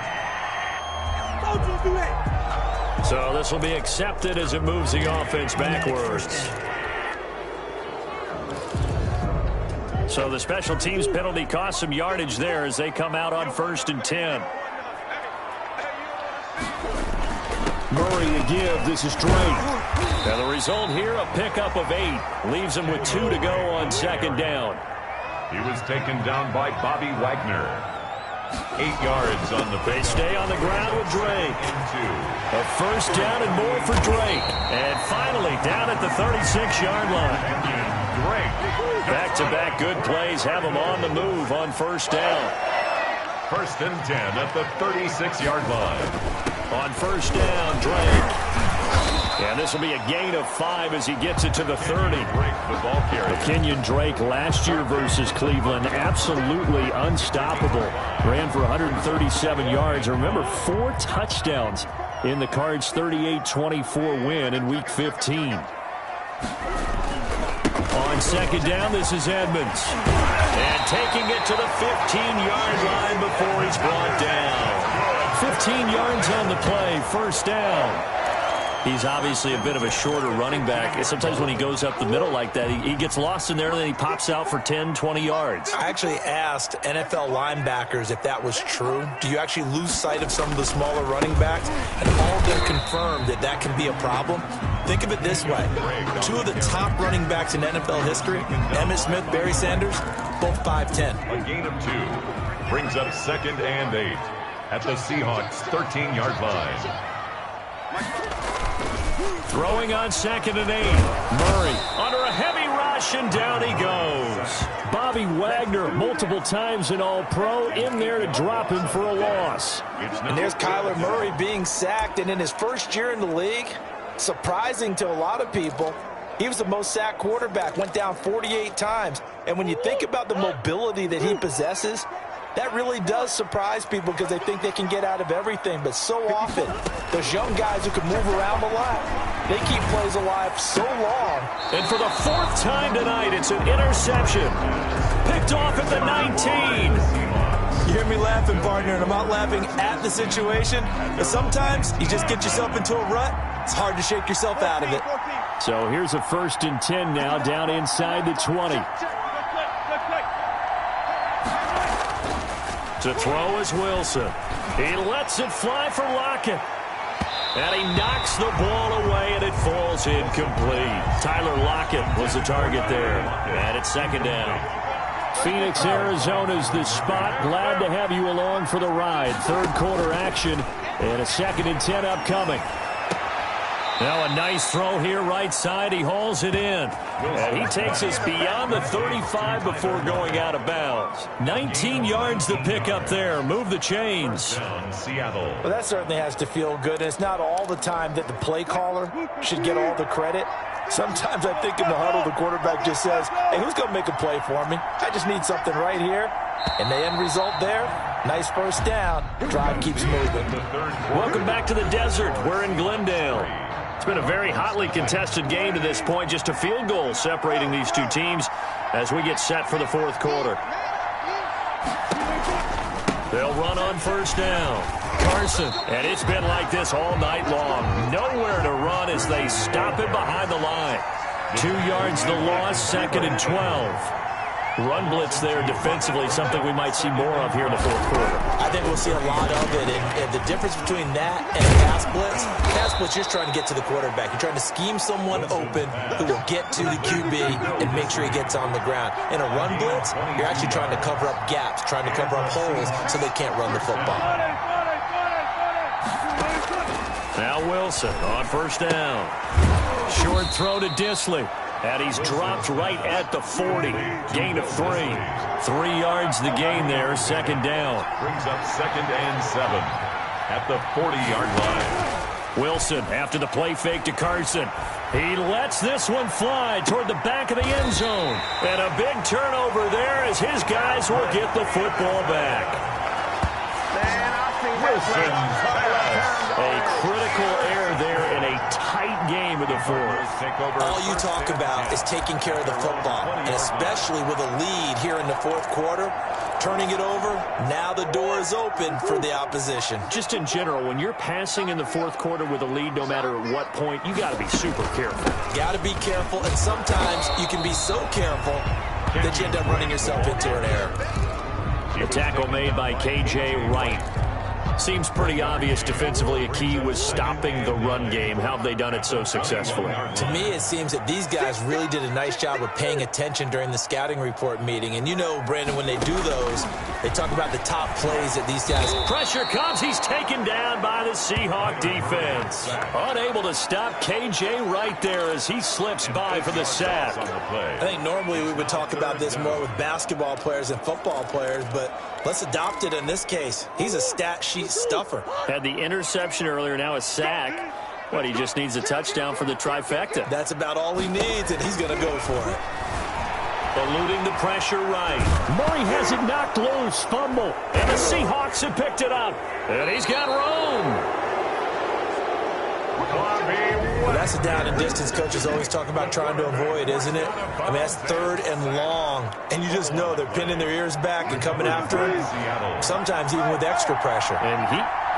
So this will be accepted as it moves the offense backwards. So the special teams penalty cost some yardage there as they come out on 1st and 10. Murray to give. This is Drake. And the result here, a pickup of 8. Leaves him with 2 to go on 2nd down. He was taken down by Bobby Wagner. 8 yards on the They stay on the ground with Drake. A 1st down and more for Drake. And finally down at the 36-yard line. Drake. Back-to-back good plays have him on the move on 1st down. 1st and 10 at the 36-yard line. On 1st down, Drake. And this will be a gain of 5 as he gets it to the 30. Kenyon Drake last year versus Cleveland, absolutely unstoppable. Ran for 137 yards. Remember, 4 touchdowns in the Cards' 38-24 win in Week 15. On 2nd down, this is Edmonds. And taking it to the 15-yard line before he's brought down. 15 yards on the play, 1st down. He's obviously a bit of a shorter running back. Sometimes when he goes up the middle like that, he gets lost in there, and then he pops out for 10, 20 yards. I actually asked NFL linebackers if that was true. Do you actually lose sight of some of the smaller running backs? And all of them confirmed that that can be a problem. Think of it this way. 2 of the top running backs in NFL history, Emmitt Smith, Barry Sanders, both 5'10". A gain of 2 brings up 2nd and 8 at the Seahawks' 13-yard line. Throwing on 2nd and 8. Murray under a heavy rush, and down he goes. Bobby Wagner, multiple times an All-Pro, in there to drop him for a loss. And there's Kyler Murray being sacked, and in his first year in the league, surprising to a lot of people, he was the most sacked quarterback, went down 48 times. And when you think about the mobility that he possesses, that really does surprise people because they think they can get out of everything. But so often, those young guys who can move around a lot, they keep plays alive so long. And for the 4th time tonight, it's an interception. Picked off at the 19. You hear me laughing, partner, and I'm not laughing at the situation. But sometimes you just get yourself into a rut. It's hard to shake yourself out of it. So here's a 1st and 10 now, down inside the 20. To throw is Wilson. He lets it fly for Lockett. And he knocks the ball away, and it falls incomplete. Tyler Lockett was the target there. And it's 2nd down. Phoenix, Arizona's the spot. Glad to have you along for the ride. 3rd quarter action, and a 2nd and 10 upcoming. Now a nice throw here right side. He hauls it in. And he takes us beyond the 35 before going out of bounds. 19 yards to pick up there. Move the chains. Well, that certainly has to feel good. And it's not all the time that the play caller should get all the credit. Sometimes I think in the huddle, the quarterback just says, hey, who's going to make a play for me? I just need something right here. And the end result there, nice 1st down. Drive keeps moving. Welcome back to the desert. We're in Glendale. It's been a very hotly contested game to this point. Just a field goal separating these 2 teams as we get set for the 4th quarter. They'll run on 1st down. Carson. And it's been like this all night long. Nowhere to run as they stop him behind the line. 2 yards the loss, 2nd and 12. Run blitz there defensively, something we might see more of here in the 4th quarter. I think we'll see a lot of it. And the difference between that and a pass blitz, you're just trying to get to the quarterback. You're trying to scheme someone open who will get to the QB and make sure he gets on the ground. In a run blitz, you're actually trying to cover up gaps, trying to cover up holes so they can't run the football. Now Wilson on 1st down. Short throw to Disley. And he's dropped right at the 40. Gain of 3. 3 yards the gain there, 2nd down. Brings up 2nd and 7 at the 40-yard line. Wilson after the play fake to Carson. He lets this one fly toward the back of the end zone. And a big turnover there as his guys will get the football back. Wilson's pass. A critical error there in a tight game of the fourth. All you talk about is taking care of the football, and especially with a lead here in the fourth quarter. Turning it over, now the door is open for the opposition. Just in general, when you're passing in the fourth quarter with a lead, no matter at what point, you got to be super careful. Got to be careful, and sometimes you can be so careful that you end up running yourself into an error. The tackle made by K.J. Wright. Seems pretty obvious defensively a key was stopping the run game. How have they done it so successfully? To me, it seems that these guys really did a nice job of paying attention during the scouting report meeting. And you know, Brandon, when they do those, they talk about the top plays that these guys... Pressure comes. He's taken down by the Seahawk defense. Unable to stop K.J. Wright there as he slips by for the sack. I think normally we would talk about this more with basketball players and football players, but let's adopt it in this case. He's a stat sheet stuffer. Had the interception earlier, now a sack. What, he just needs a touchdown for the trifecta. That's about all he needs, and he's going to go for it. Eluding the pressure right. Murray has it knocked loose. Fumble. And the Seahawks have picked it up. And he's got room. Well, that's a down and distance coaches always talk about trying to avoid, isn't it? I mean, that's third and long, and you just know they're pinning their ears back and coming after him, sometimes even with extra pressure. And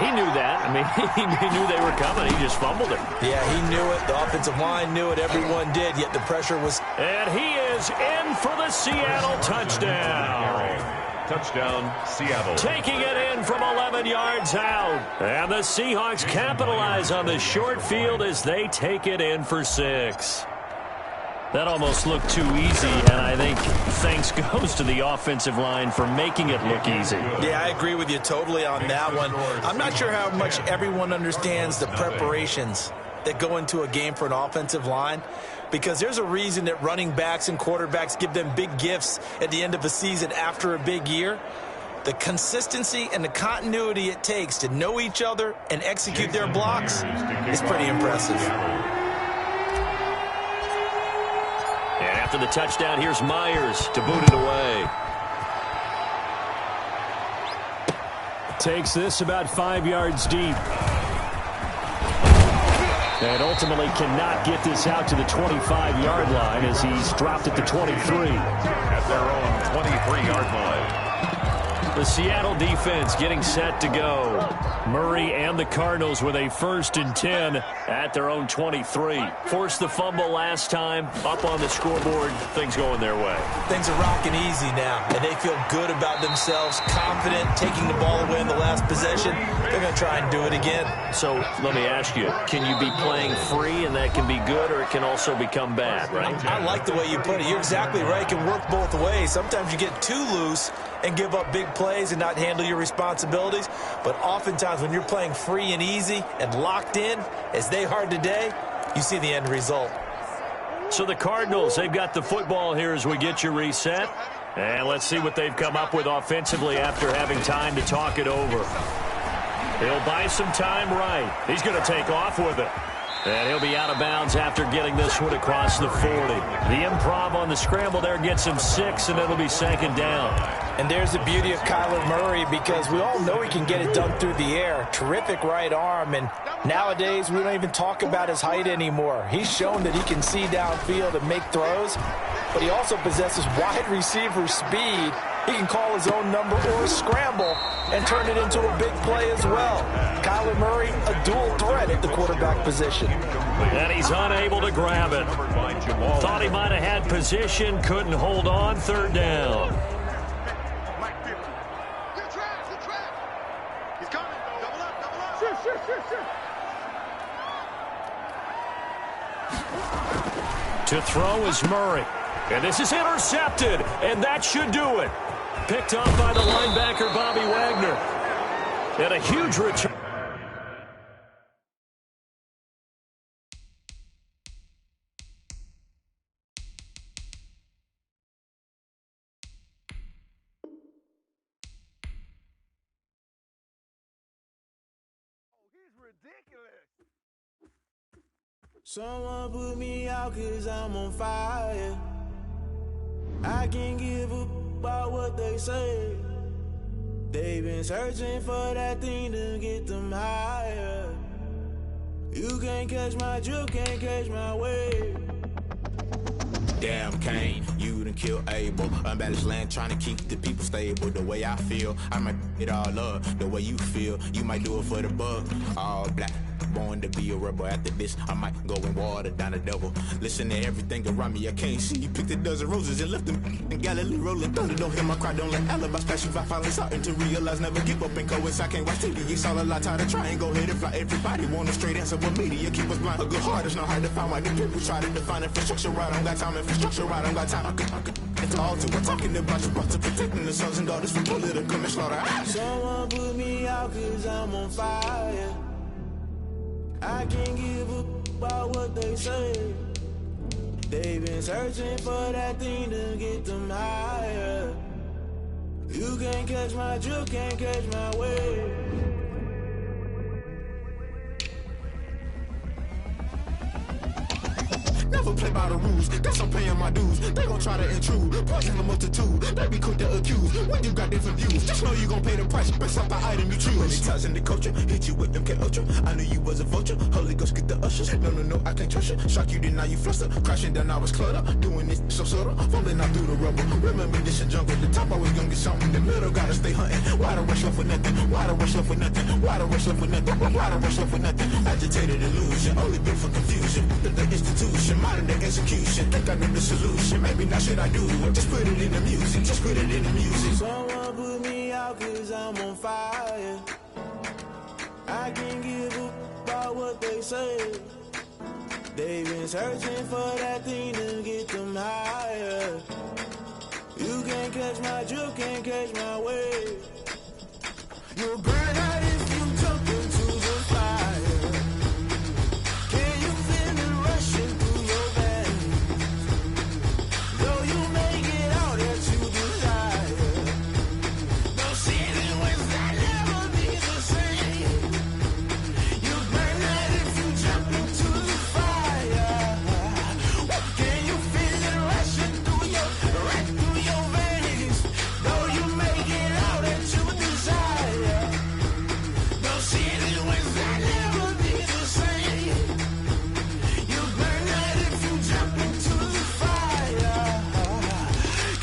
he knew that. I mean, he knew they were coming. He just fumbled it. Yeah, he knew it. The offensive line knew it. Everyone did, yet the pressure was... And he is in for the Seattle touchdown. Touchdown, Seattle. Taking it in from 11 yards out. And the Seahawks capitalize on the short field as they take it in for 6. That almost looked too easy, and I think thanks goes to the offensive line for making it look easy. Yeah, I agree with you totally on that one. I'm not sure how much everyone understands the preparations that go into a game for an offensive line, because there's a reason that running backs and quarterbacks give them big gifts at the end of a season after a big year. The consistency and the continuity it takes to know each other and execute their blocks is pretty impressive. And after the touchdown, here's Myers to boot it away. Takes this about 5 yards deep. And ultimately cannot get this out to the 25-yard line as he's dropped at the 23. At their own 23-yard line. The Seattle defense getting set to go. Murray and the Cardinals with a 1st and 10 at their own 23. Forced the fumble last time. Up on the scoreboard. Things going their way. Things are rocking easy now, and they feel good about themselves, confident, taking the ball away in the last possession. They're going to try and do it again. So let me ask you, can you be playing free and that can be good, or it can also become bad, right? I like the way you put it. You're exactly right. It can work both ways. Sometimes you get too loose and give up big plays and not handle your responsibilities. But oftentimes when you're playing free and easy and locked in, as they are today, you see the end result. So the Cardinals, they've got the football here as we get you reset. And let's see what they've come up with offensively after having time to talk it over. He'll buy some time right. He's going to take off with it. And he'll be out of bounds after getting this one across the 40. The improv on the scramble there gets him 6, and it'll be 2nd down. And there's the beauty of Kyler Murray, because we all know he can get it done through the air. Terrific right arm, and nowadays we don't even talk about his height anymore. He's shown that he can see downfield and make throws, but he also possesses wide receiver speed. He can call his own number or scramble and turn it into a big play as well. Kyler Murray, a dual threat at the quarterback position. And he's unable to grab it. Thought he might have had position, couldn't hold on. 3rd down. To throw is Murray. And this is intercepted, and that should do it. Picked off by the linebacker, Bobby Wagner. And a huge return. He's ridiculous. Someone put me out 'cause I'm on fire. I can't give a about what they say. They've been searching for that thing to get them higher. You can't catch my drift, can't catch my wave. Damn Kane, you done killed Abel. Unbalanced land trying to keep the people stable. The way I feel, I might it all up. The way you feel, you might do it for the bug. All black, born to be a rebel. After this, I might go and water down the double. Listen to everything around me, I can't see. You picked a dozen roses and left them in Galilee rolling thunder. Don't hear my cry, don't let alibis pass you. I finally starting to realize, never give up and coincide. I can't watch TV, it's all a lot. Tired of trying, go ahead and fly. Everybody want a straight answer, but media keep us blind. A good heart is not hard to find. Why the people try to define infrastructure right? I don't got time, infrastructure right, I don't got time. I could it's all to we're talking about you, about to protecting the sons and daughters from political and slaughter. Someone put me out 'cause I'm on fire. I can't give a about what they say. They've been searching for that thing to get them higher. You can't catch my drift, can't catch my wave. Never play by the rules, guess I'm paying my dues. They gon' try to intrude, poison the multitude. They be quick to accuse, when you got different views. Just know you gon' pay the price, based off the item you choose. Many ties in the culture, hit you with MK Ultra. I knew you was a vulture, Holy Ghost get the ushers. No, I can't trust you. Shock you, then now you fluster. Crashing down, I was cluttered. Doing this so subtle, falling out through the rubble. Remember this a jungle, the top always gonna get something. In the middle, gotta stay hunting. Why the rush left with nothing? Why the rush left with nothing? Why the rush left with nothing? Why the rush left with nothing? Agitated illusion, only built for confusion. The institution, modern day execution. Think I know the solution, maybe not should I do it. Just put it in the music, just put it in the music. Someone put me out 'cause I'm on fire. I can't give a about what they say. They've been searching for that thing to get them higher. You can't catch my drift, can't catch my wave. You'll burn out if you jump into the fire. Can you feel it rushing through your veins? Though you make it out that you desire. No ceiling was that never be the same. You burn out if you jump into the fire. Can you feel it rushing through your veins? Though you make it out that you desire. No ceiling was that never be the same. You burn out if you jump into the fire.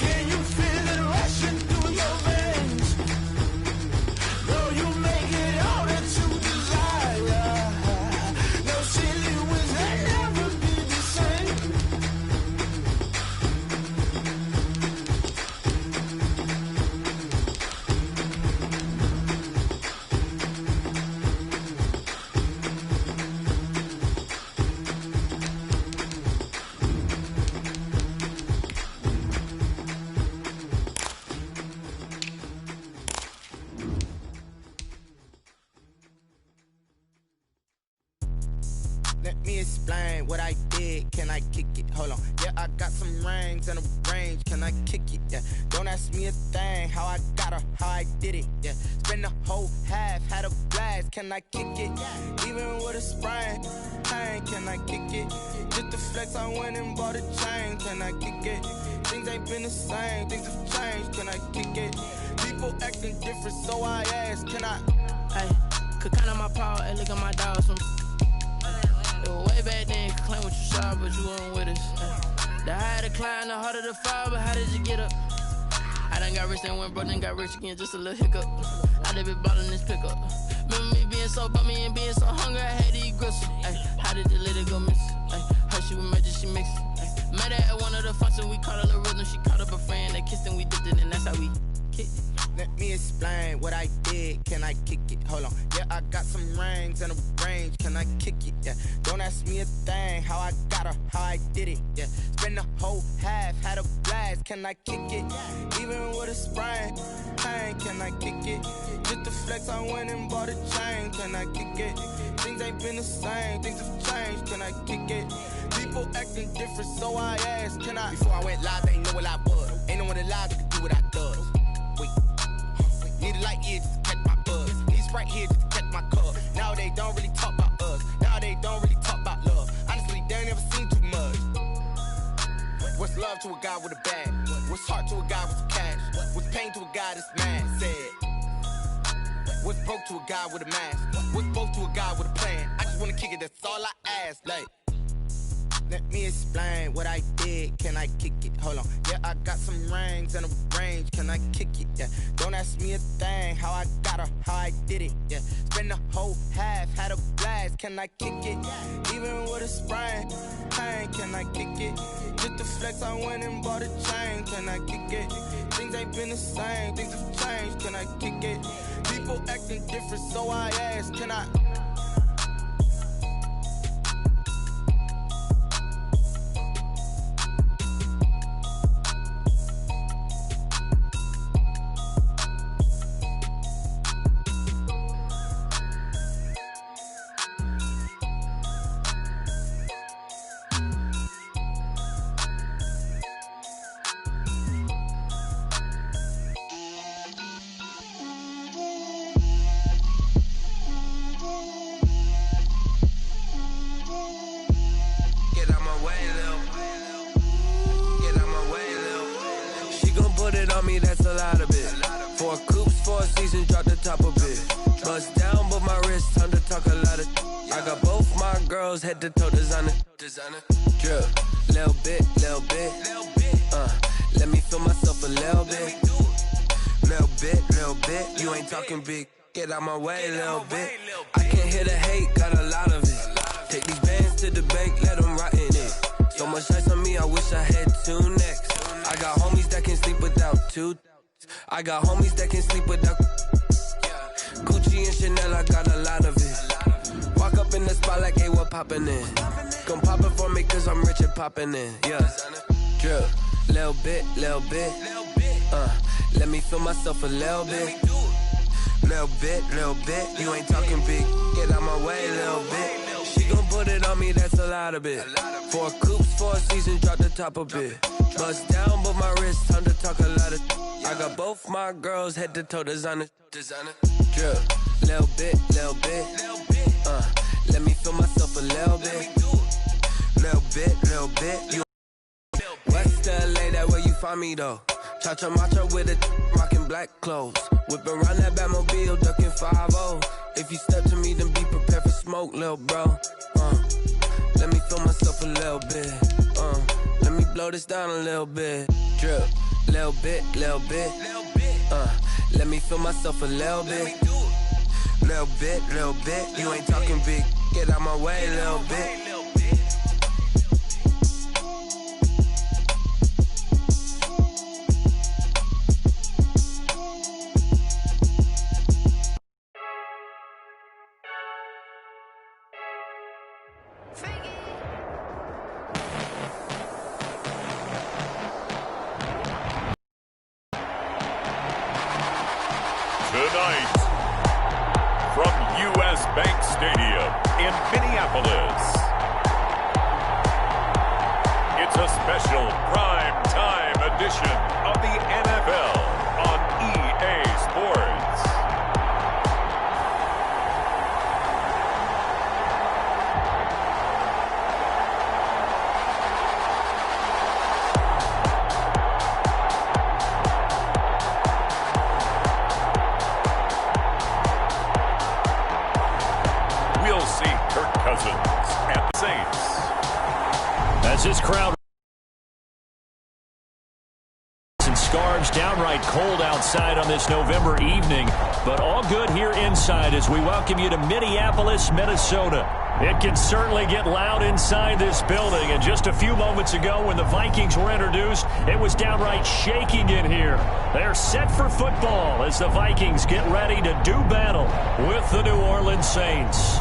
Can you feel it rushing through your veins? Though you make it all that you desire. No ceiling was that never be the same. Let me explain what I did. Can I kick it? Hold on. Yeah, I got some rings and a range. Can I kick it? Yeah. Don't ask me a thing. How I got her, how I did it. Yeah. Spend the whole half, had a blast. Can I kick it? Even with a sprain. Pain, can I kick it? Just to flex, I went and bought a chain. Can I kick it? Things ain't been the same. Things have changed. Can I kick it? People acting different, so I ask. Can I? Hey, could count on my power and look at my dogs from. Way back then, could claim what you saw, but you weren't with us. The higher the climb, the harder the fall, but how did you get up? I done got rich and went broke, then got rich again, just a little hiccup. I done been ballin' this pickup. Remember me being so bummy and being so hungry, I had to eat gristle. Ay, how did the lady go miss? Ay, her she was magic, she mixed. Met her at one of the functions, we caught her the rhythm, she caught up a friend, they kissed and we dipped it, and that's how we kicked it. Let me explain what I did. Can I kick it? Hold on. Yeah, I got some rings and a range. Can I kick it? Yeah. Don't ask me a thing. How I got her, how I did it. Yeah. Spend the whole half, had a blast. Can I kick it? Even with a sprain. Pain, can I kick it? Just to flex, I went and bought a chain. Can I kick it? Things ain't been the same. Things have changed. Can I kick it? People acting different, so I asked. Can I? Before I went live, they ain't know what I was. Ain't no one alive that could do what I does. Wait. Need a light here just to catch my buzz. Need Sprite here just to catch my cup. Now they don't really talk about us. Now they don't really talk about love. Honestly, ain't never seen too much. What's love to a guy with a bag? What's heart to a guy with some cash? What's pain to a guy that's mad? Said. What's broke to a guy with a mask? What's both to a guy with a plan? I just wanna kick it, that's all I ask. Like, let me explain what I did. Can I kick it? Hold on. Yeah, I got some rings and a range. Can I kick it? Yeah. Don't ask me a thing. How I got her, how I did it. Yeah. Spend the whole half, had a blast. Can I kick it? Even with a sprain, pain. Can I kick it? Just to flex, I went and bought a chain. Can I kick it? Things ain't been the same. Things have changed. Can I kick it? People acting different, so I ask. Can I? That's a lot of it. 4 coops, 4 seasons, drop the top of it. Bust down, but my wrist, time to talk a lot of. I got both my girls head to toe designer. Drip, little bit. Let me feel myself a little bit. Little bit. You ain't talking big. Get out my way, little bit. I can't hear the hate, got a lot of it. Take these bands to the bank, let them rot in it. So much ice on me, I wish I had 2 necks. I got homies that can sleep without 2. I got homies that can sleep without Gucci and Chanel, I got a lot of it. Walk up in the spot like, hey, what poppin' in? Come pop it for me, cause I'm rich and poppin' in. Yeah. Drip, little bit. Let me feel myself a little bit. Little bit. You ain't talking big. Get out my way, little bit. She gon' put it on me, that's a lot of it. 4 coops, 4 seasons, drop the top of it. Bust down, but my wrist, time to talk a lot of. I got both my girls head to toe designer. Drip, little bit. Let me feel myself a little bit. Little bit. You West LA, that where you find me though. Cha-cha matcha with a rockin' black clothes. Whip around that Batmobile, ducking 5-0. If you step to me, then be prepared for smoke, lil' bro. Let me feel myself a little bit. Let me blow this down a little bit. Drip, little bit. Let me feel myself a little bit. Little bit. You ain't talking big. Get out my way, little bit. Tonight, from U.S. Bank Stadium in Minneapolis, it's a special prime time edition of the NFL on EA Sports. And the Saints. As this crowd and scarves, downright cold outside on this November evening, but all good here inside as we welcome you to Minneapolis, Minnesota. It can certainly get loud inside this building, and just a few moments ago when the Vikings were introduced, it was downright shaking in here. They're set for football as the Vikings get ready to do battle with the New Orleans Saints.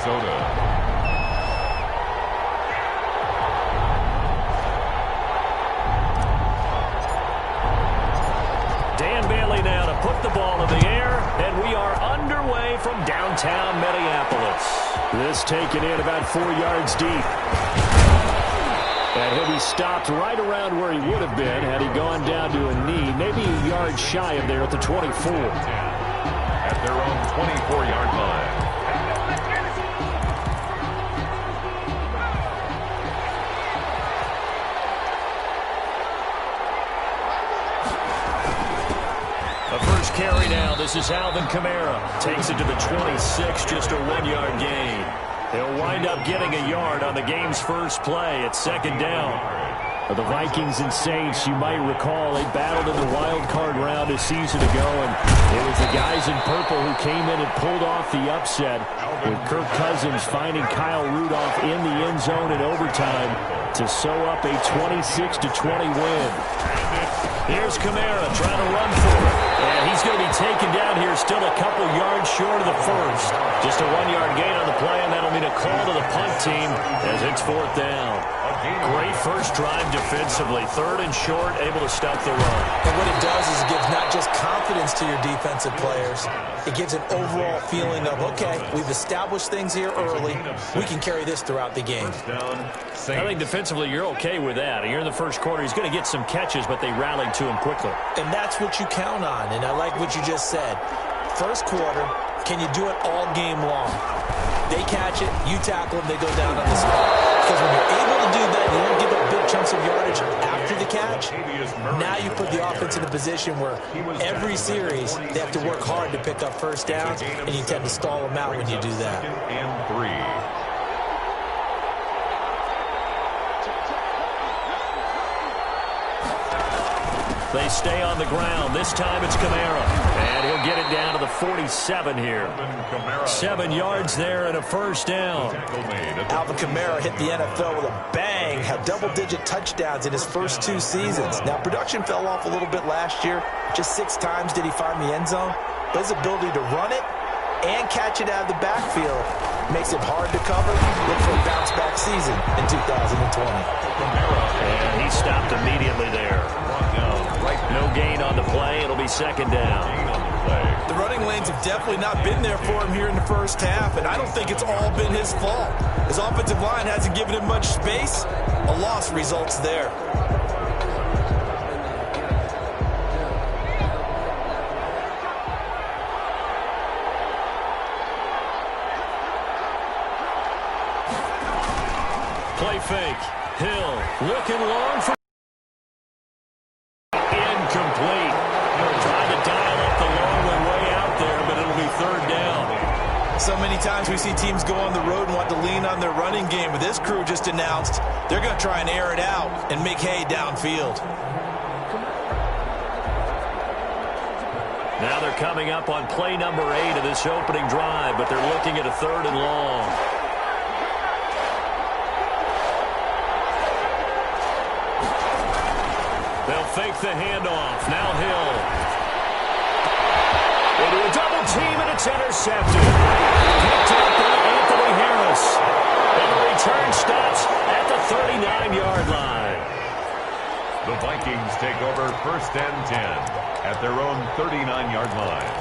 Minnesota. Now to put the ball in the air, and we are underway from downtown Minneapolis. This taken in about 4 yards deep. And he'll be stopped right around where he would have been had he gone down to a knee, maybe a yard shy of there at the 24. At their own 24-yard line. Carry now. This is Alvin Kamara. Takes it to the 26, just a 1-yard gain. He'll wind up getting a yard on the game's first play at second down. The Vikings and Saints, you might recall, they battled in the wild card round a season ago, and it was the guys in purple who came in and pulled off the upset, with Kirk Cousins finding Kyle Rudolph in the end zone in overtime to sew up a 26-20 win. Here's Kamara trying to run for it. And he's going to be taken down here, still a couple yards short of the first. Just a 1-yard gain on the play, and that'll mean a call to the punt team as it's fourth down. Great first drive defensively. Third and short, able to stop the run. And what it does is it gives not just confidence to your defensive players, it gives an overall feeling of, okay, we've established things here early. We can carry this throughout the game. I think defensively you're okay with that. You're in the first quarter. He's going to get some catches, but they rallied to him quickly. And that's what you count on, and I like what you just said. First quarter, can you do it all game long? They catch it, you tackle them, they go down on the spot. Because when you're able to do that, you don't give up big chunks of yardage after the catch. Now you put the offense in a position where every series they have to work hard to pick up first downs, and you tend to stall them out when you do that. And 3. They stay on the ground. This time it's Kamara. And he'll get it down to the 47 here. 7 yards there and a first down. Alvin Kamara hit the NFL with a bang. Had double-digit touchdowns in his first 2 seasons. Now, production fell off a little bit last year. Just 6 times did he find the end zone. But his ability to run it and catch it out of the backfield makes it hard to cover. Look for a bounce-back season in 2020. And he stopped immediately there. No gain on the play. It'll be second down. The running lanes have definitely not been there for him here in the first half, and I don't think it's all been his fault. His offensive line hasn't given him much space. A loss results there. Play fake. Hill looking long for incomplete. Trying to dial up the long one way out there, but it'll be third down. So many times we see teams go on the road and want to lean on their running game, but this crew just announced they're going to try and air it out and make hay downfield. Now they're coming up on play number 8 of this opening drive, but they're looking at a third and long. They'll fake the handoff. Now Hill. Into a double team, and it's intercepted. Picked up by Anthony Harris. And the return stops at the 39-yard line. The Vikings take over first and 10 at their own 39-yard line.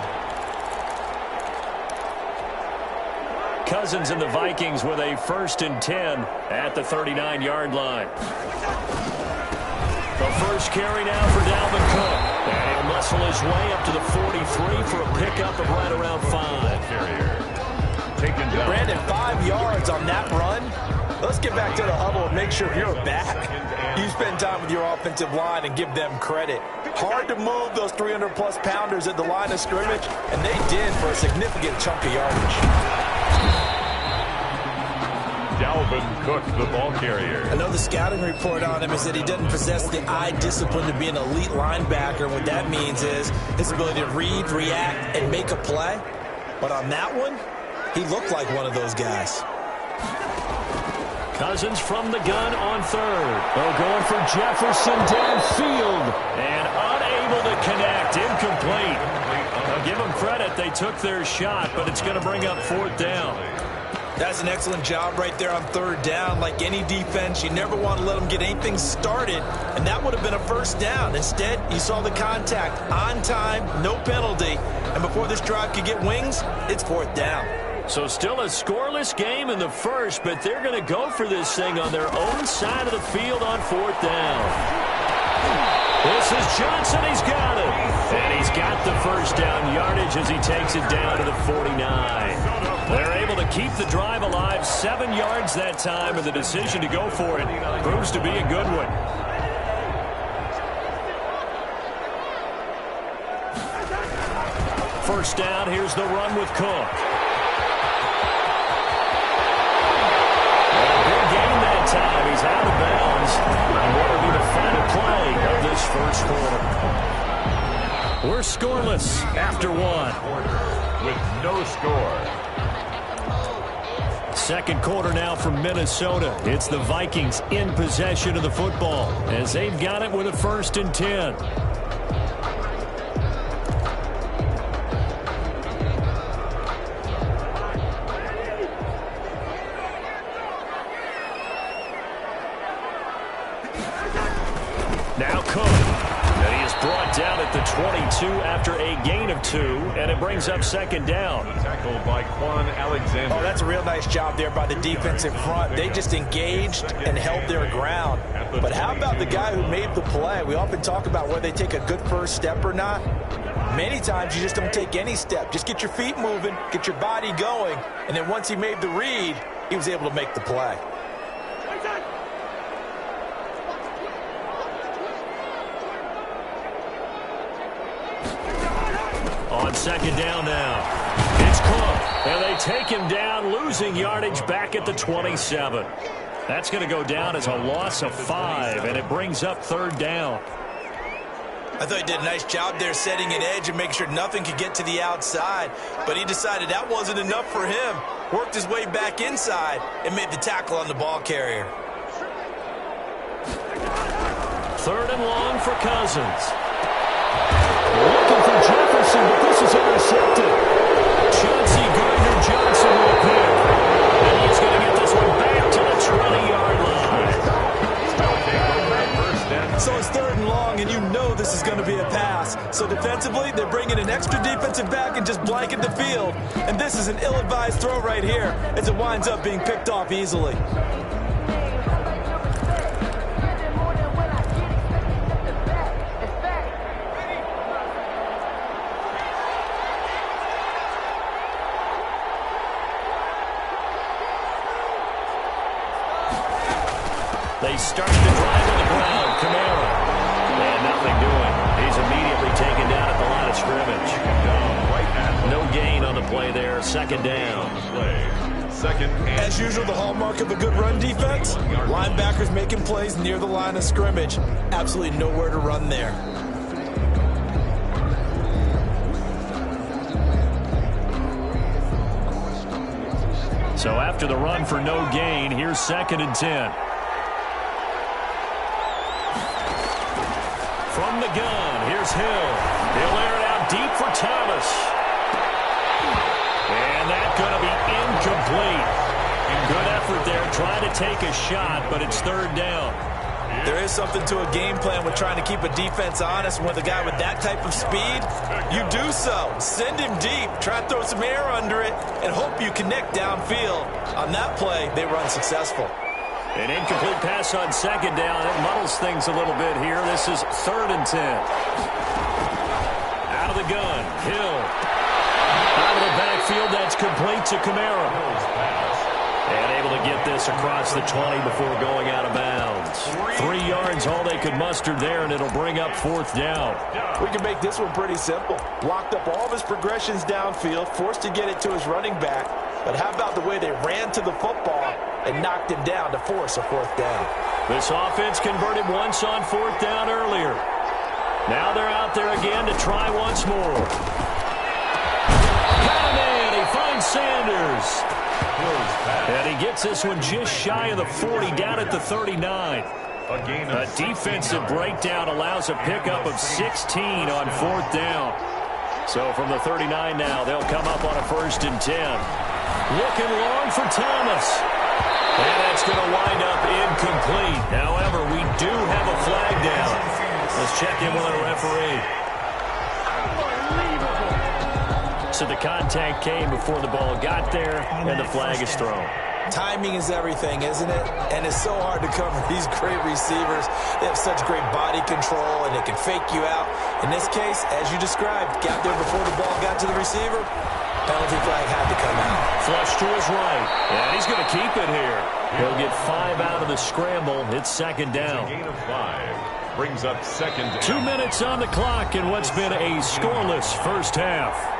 Cousins and the Vikings with a first and 10 at the 39-yard line. The first carry now for Dalvin Cook. And he'll muscle his way up to the 43 for a pickup of right around 5. Taken down. Brandon, 5 yards on that run. Let's get back to the huddle and make sure you're back. You spend time with your offensive line and give them credit. Hard to move those 300-plus pounders at the line of scrimmage, and they did for a significant chunk of yardage. Dalvin Cook, the ball carrier. I know the scouting report on him is that he doesn't possess the eye discipline to be an elite linebacker. And what that means is his ability to read, react, and make a play. But on that one, he looked like one of those guys. Cousins from the gun on third. They're going for Jefferson downfield. And unable to connect. Incomplete. Now give them credit. They took their shot, but it's going to bring up fourth down. That's an excellent job right there on third down. Like any defense, you never want to let them get anything started, and that would have been a first down. Instead, you saw the contact on time, no penalty, and before this drive could get wings, it's fourth down. So still a scoreless game in the first, but they're going to go for this thing on their own side of the field on fourth down. This is Johnson. He's got it. And he's got the first down yardage as he takes it down to the 49. They're able to keep the drive alive, 7 yards that time, and the decision to go for it proves to be a good one. First down, here's the run with Cook. Big gain that time. He's out of bounds. And what will be the final play of this first quarter? We're scoreless after one. With no score. Second quarter now from Minnesota. It's the Vikings in possession of the football as they've got it with a 1st and 10. Now Cook. And he is brought down at the 22 after a gain of 2, and it brings up second down. Tackled by Quan Alexander. Oh, that's a real nice job there by the defense in front. They just engaged and held their ground. But how about the guy who made the play? We often talk about whether they take a good first step or not. Many times you just don't take any step. Just get your feet moving, get your body going, and then once he made the read, he was able to make the play. On second down now, it's Cook, and they take him down, losing yardage back at the 27. That's going to go down as a loss of 5, and it brings up third down. I thought he did a nice job there setting an edge and making sure nothing could get to the outside, but he decided that wasn't enough for him. Worked his way back inside and made the tackle on the ball carrier. Third and long for Cousins. Looking for Jefferson, but this is intercepted. Chauncey Gardner-Johnson will pick. And he's going to get this one back to the 20-yard line. So it's third and long, and you know this is going to be a pass. So defensively, they're bringing an extra defensive back and just blanket the field. And this is an ill-advised throw right here as it winds up being picked off easily. They start the drive on the ground. Camara. And nothing doing. He's immediately taken down at the line of scrimmage. No gain on the play there. Second down. As usual, the hallmark of a good run defense, linebackers making plays near the line of scrimmage. Absolutely nowhere to run there. So after the run for no gain, here's 2nd and 10. From the gun, here's Hill. He'll air it out deep for Thomas. And that's going to be incomplete. Good effort there, trying to take a shot, but it's third down. There is something to a game plan with trying to keep a defense honest. With a guy with that type of speed, you do so. Send him deep, try to throw some air under it, and hope you connect downfield. On that play, they run successful. An incomplete pass on second down. It muddles things a little bit here. This is 3rd and 10. Out of the gun, Hill. Out of the backfield, that's complete to Camara. And able to get this across the 20 before going out of bounds. 3 yards, all they could muster there, and it'll bring up 4th down. We can make this one pretty simple. Locked up all of his progressions downfield, forced to get it to his running back. But how about the way they ran to the football and knocked him down to force a 4th down? This offense converted once on 4th down earlier. Now they're out there again to try once more. Got a man. He finds Sanders. And he gets this one just shy of the 40, down at the 39. A defensive breakdown allows a pickup of 16 on 4th down. So from the 39 now, they'll come up on a 1st and 10. Looking long for Thomas. And that's going to wind up incomplete. However, we do have a flag down. Let's check in with our referee. So the contact came before the ball got there, and the flag is thrown. Timing is everything, isn't it? And it's so hard to cover these great receivers. They have such great body control, and they can fake you out. In this case, as you described, got there before the ball got to the receiver. Penalty flag had to come out. Flush to his right, and he's going to keep it here. He'll get 5 out of the scramble. It's second down. A gain of 5 brings up second down. 2 minutes on the clock in what's been a scoreless first half.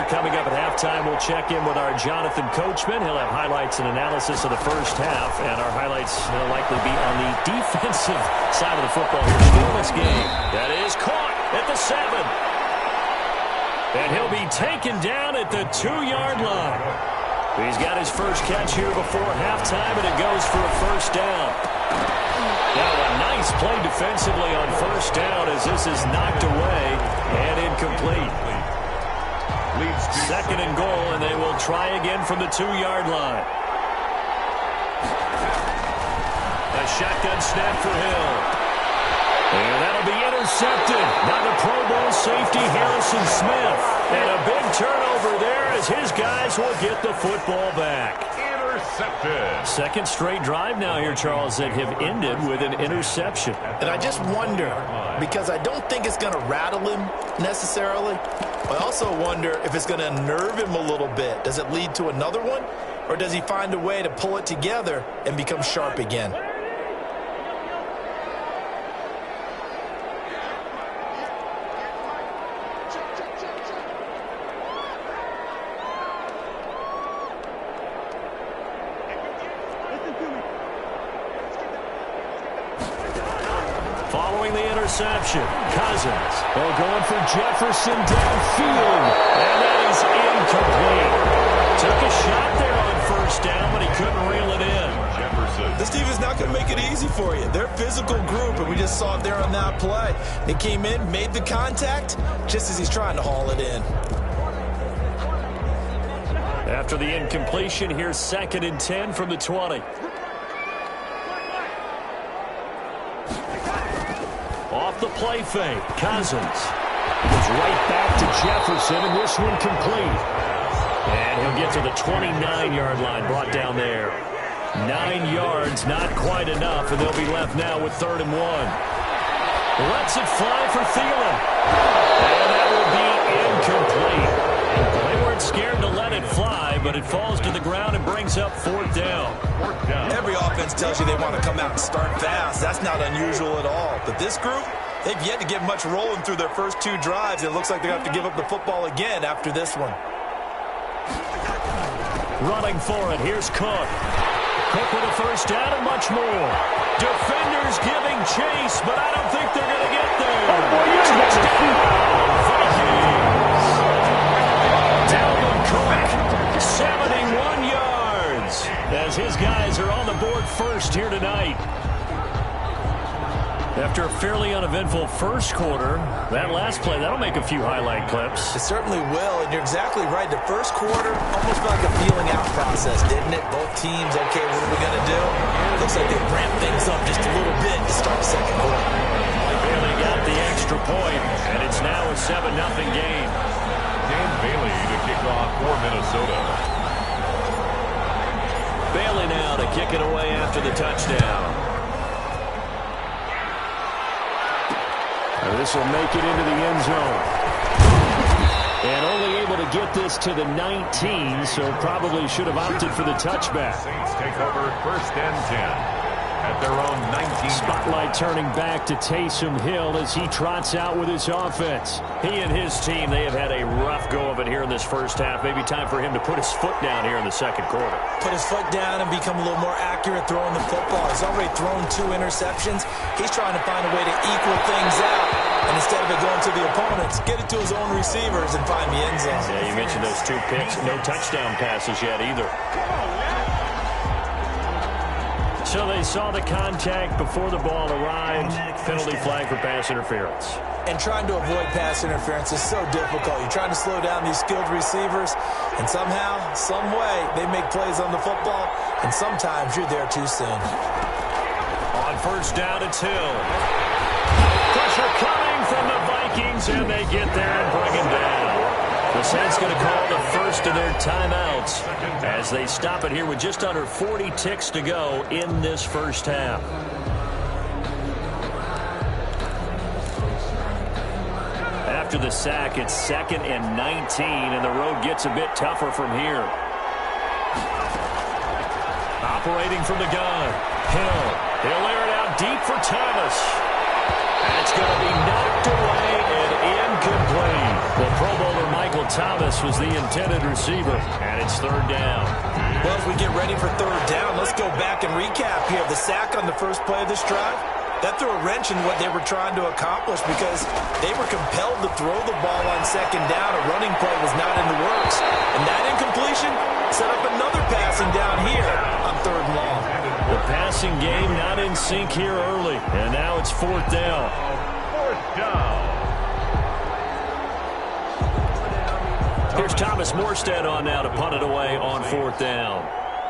Coming up at halftime, we'll check in with our Jonathan Coachman. He'll have highlights and analysis of the first half, and our highlights will likely be on the defensive side of the football here. Still this game. That is caught at the 7. And he'll be taken down at the 2-yard line. He's got his first catch here before halftime, and it goes for a first down. Now a nice play defensively on first down as this is knocked away and incomplete. Second and goal, and they will try again from the 2-yard line. A shotgun snap for Hill. And that'll be intercepted by the Pro Bowl safety Harrison Smith. And a big turnover there as his guys will get the football back. Intercepted. Second straight drive now here, Charles, that have ended with an interception. And I just wonder, because I don't think it's going to rattle him necessarily. I also wonder if it's going to unnerve him a little bit. Does it lead to another one? Or does he find a way to pull it together and become sharp again? Following the interception, Cousins. They're going for Jefferson downfield, and that is incomplete. Took a shot there on first down, but he couldn't reel it in. Jefferson. This team is not going to make it easy for you. They're a physical group, and we just saw it there on that play. They came in, made the contact, just as he's trying to haul it in. After the incompletion, here's 2nd and 10 from the 20. Off the play fake, Cousins goes right back to Jefferson, and this one complete. And he'll get to the 29-yard line, brought down there. 9 yards, not quite enough, and they'll be left now with 3rd and 1. Lets it fly for Thielen. And that will be incomplete. They weren't scared to let it fly, but it falls to the ground and brings up 4th down. Every offense tells you they want to come out and start fast. That's not unusual at all. But this group, they've yet to get much rolling through their first 2 drives. It looks like they're going to have to give up the football again after this one. Running for it, here's Cook. Cook with a first down and much more. Defenders giving chase, but I don't think they're going to get there. Vikings! Dalvin Cook, 71 yards, as his guys are on the board first here tonight. After a fairly uneventful first quarter, that last play, that'll make a few highlight clips. It certainly will, and you're exactly right. The first quarter almost felt like a feeling out process, didn't it? Both teams, okay, what are we going to do? Looks like they ramped things up just a little bit to start the second quarter. Bailey got the extra point, and it's now a 7-0 game. Dan Bailey to kick off for Minnesota. Bailey now to kick it away after the touchdown. This will make it into the end zone. And only able to get this to the 19, so probably should have opted for the touchback. Saints take over 1st and 10. At their own 19. Spotlight turning back to Taysom Hill as he trots out with his offense. He and his team, they have had a rough go of it here in this first half. Maybe time for him to put his foot down here in the second quarter. Put his foot down and become a little more accurate throwing the football. He's already thrown 2 interceptions. He's trying to find a way to equal things out. And instead of it going to the opponents, get it to his own receivers and find the end zone. Yeah, you mentioned those 2 picks. No touchdown passes yet either. So they saw the contact before the ball arrived. Penalty flag for pass interference. And trying to avoid pass interference is so difficult. You're trying to slow down these skilled receivers, and somehow, some way, they make plays on the football, and sometimes you're there too soon. On first down, it's Hill. Pressure coming from the Vikings, and they get there and bring him down. The Saints going to call the first of their timeouts as they stop it here with just under 40 ticks to go in this first half. After the sack, it's 2nd and 19, and the road gets a bit tougher from here. Operating from the gun, Hill. He'll air it out deep for Thomas. That's going to be knocked away and incomplete. The Pro Bowler Michael Thomas was the intended receiver, and it's 3rd down. Well, as we get ready for 3rd down, let's go back and recap here. The sack on the first play of this drive, that threw a wrench in what they were trying to accomplish because they were compelled to throw the ball on 2nd down. A running play was not in the works. And that incompletion set up another passing down here on 3rd and long. The passing game not in sync here early. And now it's 4th down. 4th down. Here's Thomas Morstead on now to punt it away on 4th down.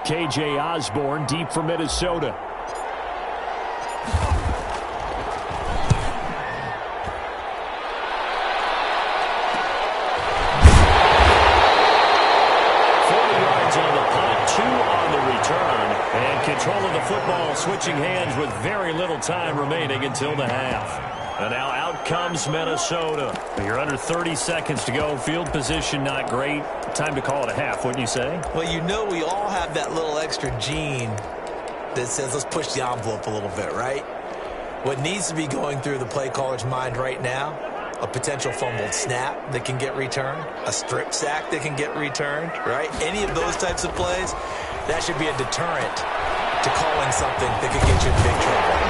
K.J. Osborne deep for Minnesota. Control of the football, switching hands with very little time remaining until the half. And now out comes Minnesota. You're under 30 seconds to go. Field position not great. Time to call it a half, wouldn't you say? Well, you know we all have that little extra gene that says let's push the envelope a little bit, right? What needs to be going through the play caller's mind right now, a potential fumbled snap that can get returned, a strip sack that can get returned, right? Any of those types of plays, that should be a deterrent to calling something that could get you in big trouble.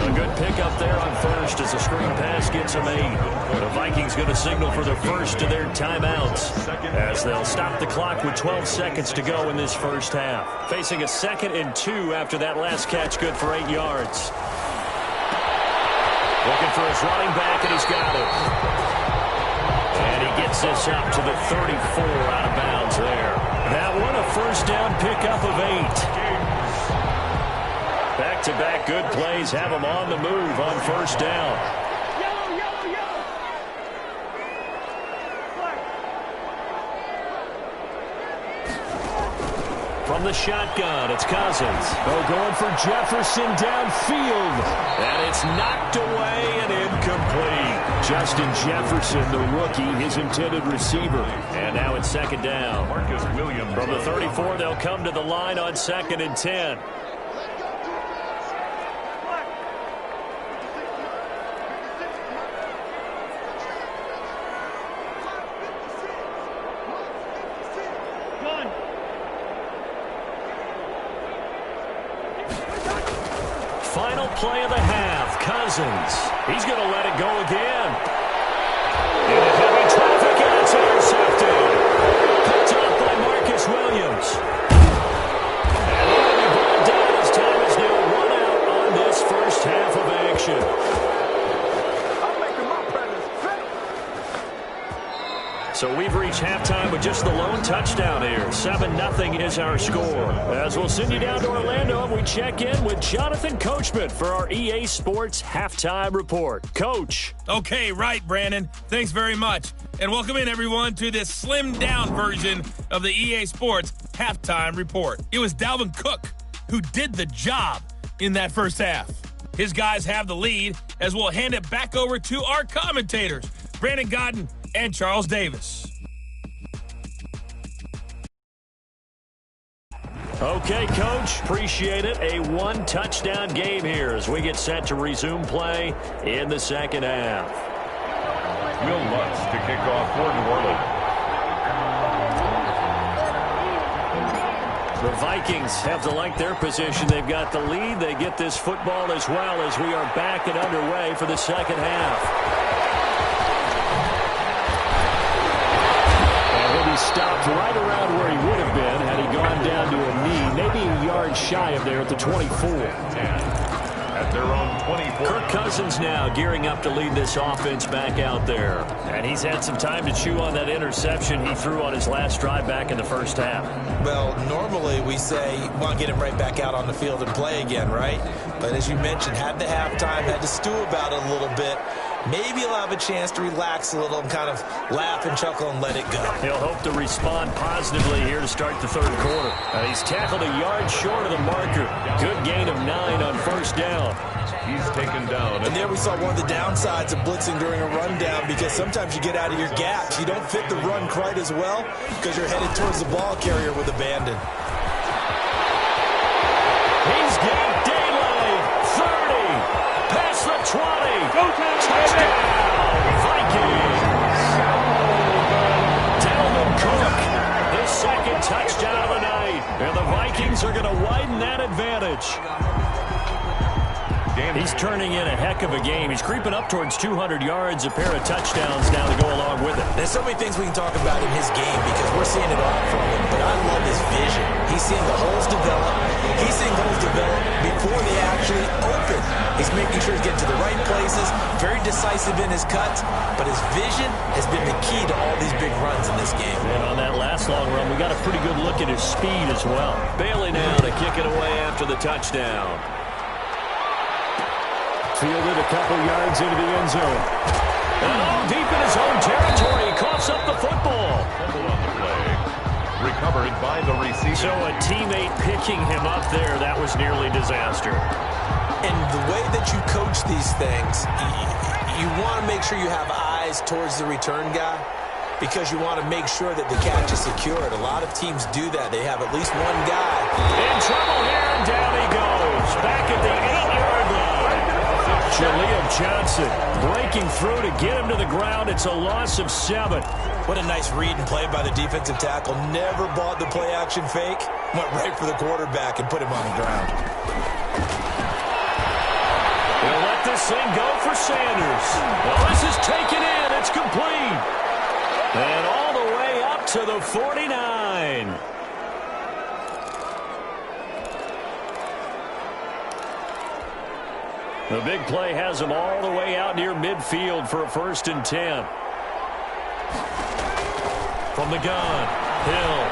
A good pickup there on first as the screen pass gets a made. The Vikings going to signal for the first of their timeouts as they'll stop the clock with 12 seconds to go in this first half. Facing a 2nd and 2 after that last catch, good for 8 yards. Looking for his running back, and he's got it. And he gets this up to the 34 out of bounds there. That one, a first down pickup of 8. Back-to-back good plays have him on the move on first down. From the shotgun, it's Cousins. Oh, going for Jefferson downfield. And it's knocked away and incomplete. Justin Jefferson, the rookie, his intended receiver. And now it's 2nd down. Marcus Williams. From the 34, they'll come to the line on 2nd and 10. Final play of the half, Cousins. He's going to let it go again. Into heavy traffic, and it's intercepted. Picked up by Marcus Williams. And he'll be brought down as time is now run out on this first half of action. So we've reached halftime with just the lone touchdown here. 7-0 is our score. As we'll send you down to Orlando, we check in with Jonathan Coachman for our EA Sports Halftime Report. Coach. Okay, right, Brandon. Thanks very much. And welcome in, everyone, to this slimmed-down version of the EA Sports Halftime Report. It was Dalvin Cook who did the job in that first half. His guys have the lead as we'll hand it back over to our commentators, Brandon Godden and Charles Davis. Okay, Coach, appreciate it. A one-touchdown game here as we get set to resume play in the second half. Will Lutz to kick off for New Orleans. The Vikings have to like their position. They've got the lead. They get this football as well as we are back and underway for the second half. And he'll be He stopped right around where he would have been had he gone down to a knee, maybe a yard shy of there at the 24. At their own 24. Kirk Cousins now gearing up to lead this offense back out there. And he's had some time to chew on that interception he threw on his last drive back in the first half. Well, normally we say, want to get him right back out on the field and play again, right? But as you mentioned, had the halftime, had to stew about it a little bit. Maybe he'll have a chance to relax a little and kind of laugh and chuckle and let it go. He'll hope to respond positively here to start the third quarter. He's tackled a yard short of the marker. Good gain of 9 on first down. He's taken down. And there we saw one of the downsides of blitzing during a rundown, because sometimes you get out of your gaps. You don't fit the run quite as well because you're headed towards the ball carrier with abandon. He's got daylight. 30. Past the 20. Touchdown. Vikings. Dalvin Cook. His second touchdown of the night. And the Vikings are going to widen that advantage. He's turning in a heck of a game. He's creeping up towards 200 yards, a pair of touchdowns now to go along with it. There's so many things we can talk about in his game because we're seeing it all from him, but I love his vision. He's seeing the holes develop. He's seeing holes develop before they actually open. He's making sure he's getting to the right places, very decisive in his cuts, but his vision has been the key to all these big runs in this game. And on that last long run, we got a pretty good look at his speed as well. Bailey now to kick it away after the touchdown. Fielded a couple yards into the end zone. And all deep in his own territory. He coughs up the football. Fumble on the play. Recovered by the receiver. So a teammate picking him up there, that was nearly disaster. And the way that you coach these things, you want to make sure you have eyes towards the return guy because you want to make sure that the catch is secured. A lot of teams do that. They have at least one guy. In trouble here, and down he goes. Back at the 8-yard line. Jaleel Johnson breaking through to get him to the ground. It's a loss of 7. What a nice read and play by the defensive tackle. Never bought the play-action fake. Went right for the quarterback and put him on the ground. They'll let this thing go for Sanders. Well, this is taken in. It's complete. And all the way up to the 49. The big play has him all the way out near midfield for a 1st and 10. From the gun, Hill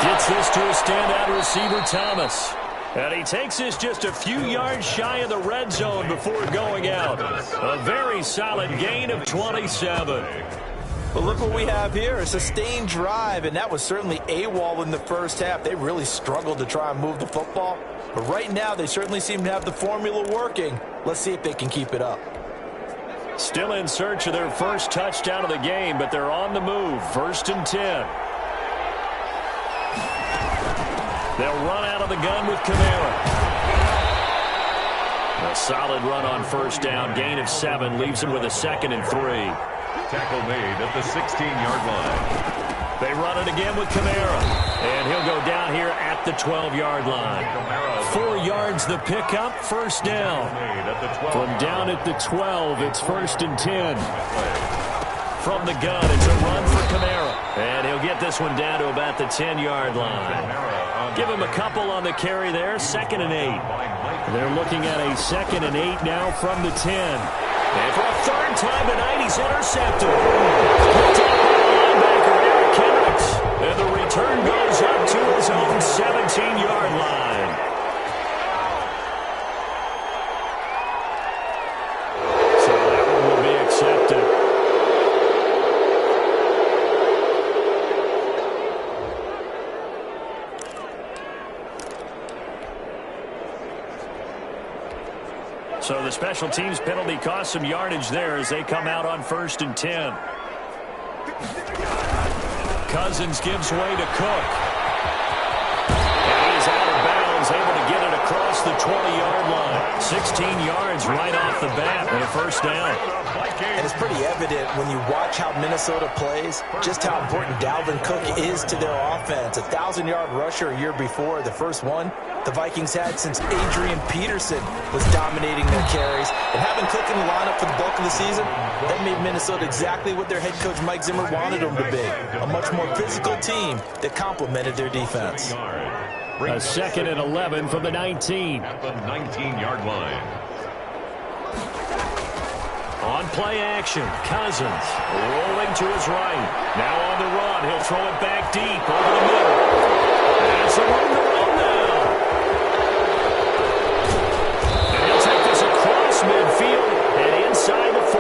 gets this to a standout receiver, Thomas. And he takes this just a few yards shy of the red zone before going out. A very solid gain of 27. But look what we have here, a sustained drive, and that was certainly AWOL in the first half. They really struggled to try and move the football. But right now, they certainly seem to have the formula working. Let's see if they can keep it up. Still in search of their first touchdown of the game, but they're on the move. 1st and 10. They'll run out of the gun with Kamara. A solid run on first down. Gain of 7 leaves him with a 2nd and 3. Tackle made at the 16-yard line. They run it again with Kamara. And he'll go down here at the 12-yard line. 4 yards the pickup, 1st down. From down at the 12, it's 1st and 10. From the gun, it's a run for Kamara. And he'll get this one down to about the 10-yard line. Give him a couple on the carry there, 2nd and 8. They're looking at a 2nd and 8 now from the 10. And for a 3rd time tonight, he's intercepted. Picked up by linebacker Eric Kendricks. And the return goes up to his own 17-yard line. So that one will be accepted. So the special teams penalty cost some yardage there as they come out on 1st and 10. Cousins gives way to Cook. And he's out of bounds, able to get it across the 20-yard line. 16 yards right off off the bat and a first down. And it's pretty evident when you watch how Minnesota plays, just how important Dalvin Cook is to their offense. A 1,000-yard rusher a year before, the first one the Vikings had since Adrian Peterson was dominating their carries. And having Cook in the lineup for the bulk of the season, that made Minnesota exactly what their head coach Mike Zimmer wanted them to be. A much more physical team that complemented their defense. A 2nd and 11 from the 19. At the 19-yard line. On play action, Cousins rolling to his right. Now on the run, he'll throw it back deep over the middle. That's a room to run now. And he'll take this across midfield and inside the 45.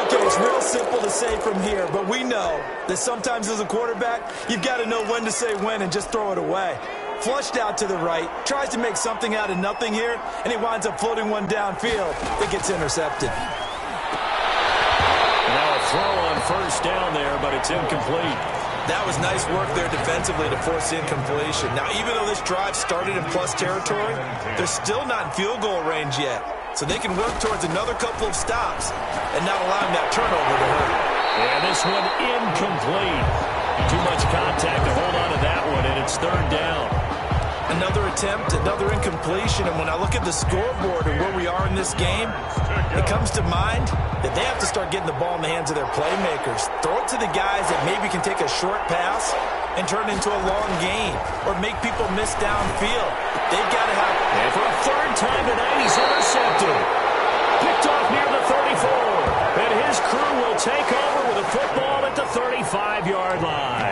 Okay, it's real simple to say from here, but we know that sometimes as a quarterback, you've got to know when to say when and just throw it away. Flushed out to the right, tries to make something out of nothing here, and he winds up floating one downfield that gets intercepted. Now a throw on first down there, but it's incomplete. That was nice work there defensively to force incompletion. Now, even though this drive started in plus territory, they're still not in field goal range yet. So they can work towards another couple of stops and not allowing that turnover to hurt. And this one incomplete. Too much contact to hold on to that one, and it's third down. Another attempt, another incompletion, and when I look at the scoreboard and where we are in this game, it comes to mind that they have to start getting the ball in the hands of their playmakers. Throw it to the guys that maybe can take a short pass and turn it into a long gain or make people miss downfield. They've got to have... And for a third time tonight, he's intercepted. Picked off near the 34. And his crew will take over with a football at the 35-yard line.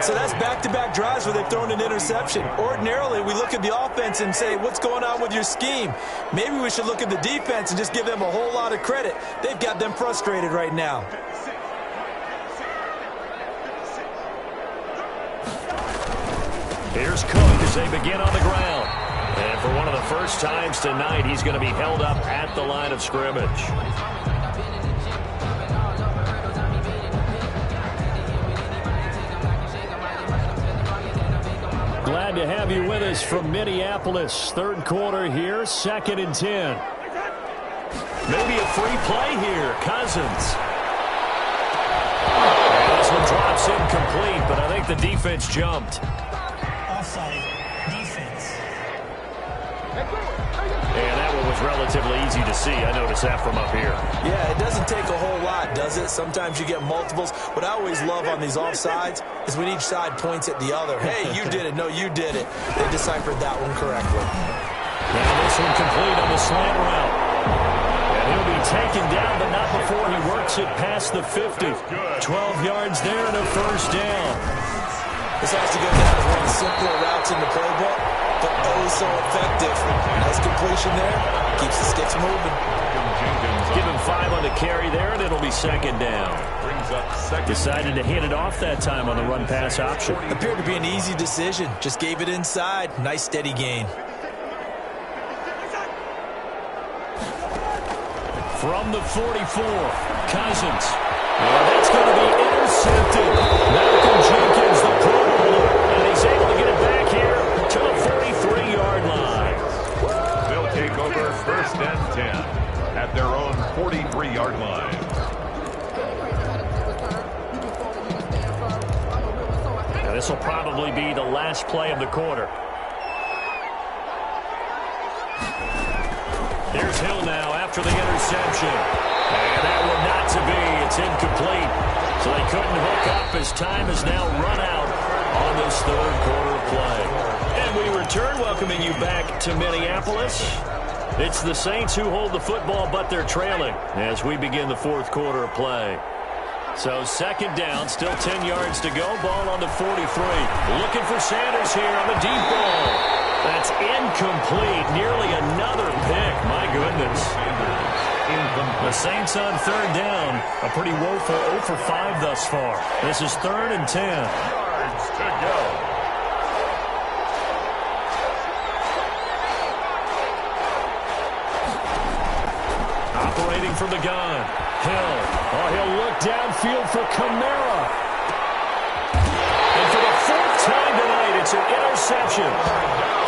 So that's back-to-back drives where they've thrown an interception. Ordinarily, we look at the offense and say, what's going on with your scheme? Maybe we should look at the defense and just give them a whole lot of credit. They've got them frustrated right now. Here's Cook as they begin on the ground. And for one of the first times tonight, he's going to be held up at the line of scrimmage. Glad to have you with us from Minneapolis. Third quarter here, 2nd and 10. Maybe a free play here. Cousins. And this one drops incomplete, but I think the defense jumped. Offside. Defense. And that one was relatively easy to see. I noticed that from up here. Yeah, it doesn't take a whole lot, does it? Sometimes you get multiples. What I always love on these offsides is when each side points at the other. Hey, you did it. No, you did it. They deciphered that one correctly. Now this one complete on the slant route. And he'll be taken down, but not before he works it past the 50. 12 yards there and a first down. This has to go down as one of the simpler routes in the playbook, but oh so effective. Nice completion there. Keeps the sticks moving. Give him 5 on the carry there, and it'll be second down. Decided to hand it off that time on the run-pass option. Appeared to be an easy decision. Just gave it inside. Nice steady gain. From the 44, Cousins. Well, that's going to be intercepted. Malcolm Jenkins, the Pro Bowler, and he's able to get it back here to the 43-yard line. They'll take over 1st and 10 at their own 43-yard line. Now, this will probably be the last play of the quarter. Here's Hill now after the interception. And that one not to be. It's incomplete. So they couldn't hook up as time has now run out on this third quarter play. And we return, welcoming you back to Minneapolis. It's the Saints who hold the football, but they're trailing as we begin the fourth quarter of play. So second down, still 10 yards to go. Ball on the 43. Looking for Sanders here on the deep ball. That's incomplete. Nearly another pick. My goodness. The Saints on third down. A pretty woeful 0 for 5 thus far. This is 3rd and 10. Yards to go. Operating from the gun. Hill. Oh, he'll look downfield for Kamara. And for the 4th time tonight, it's an interception.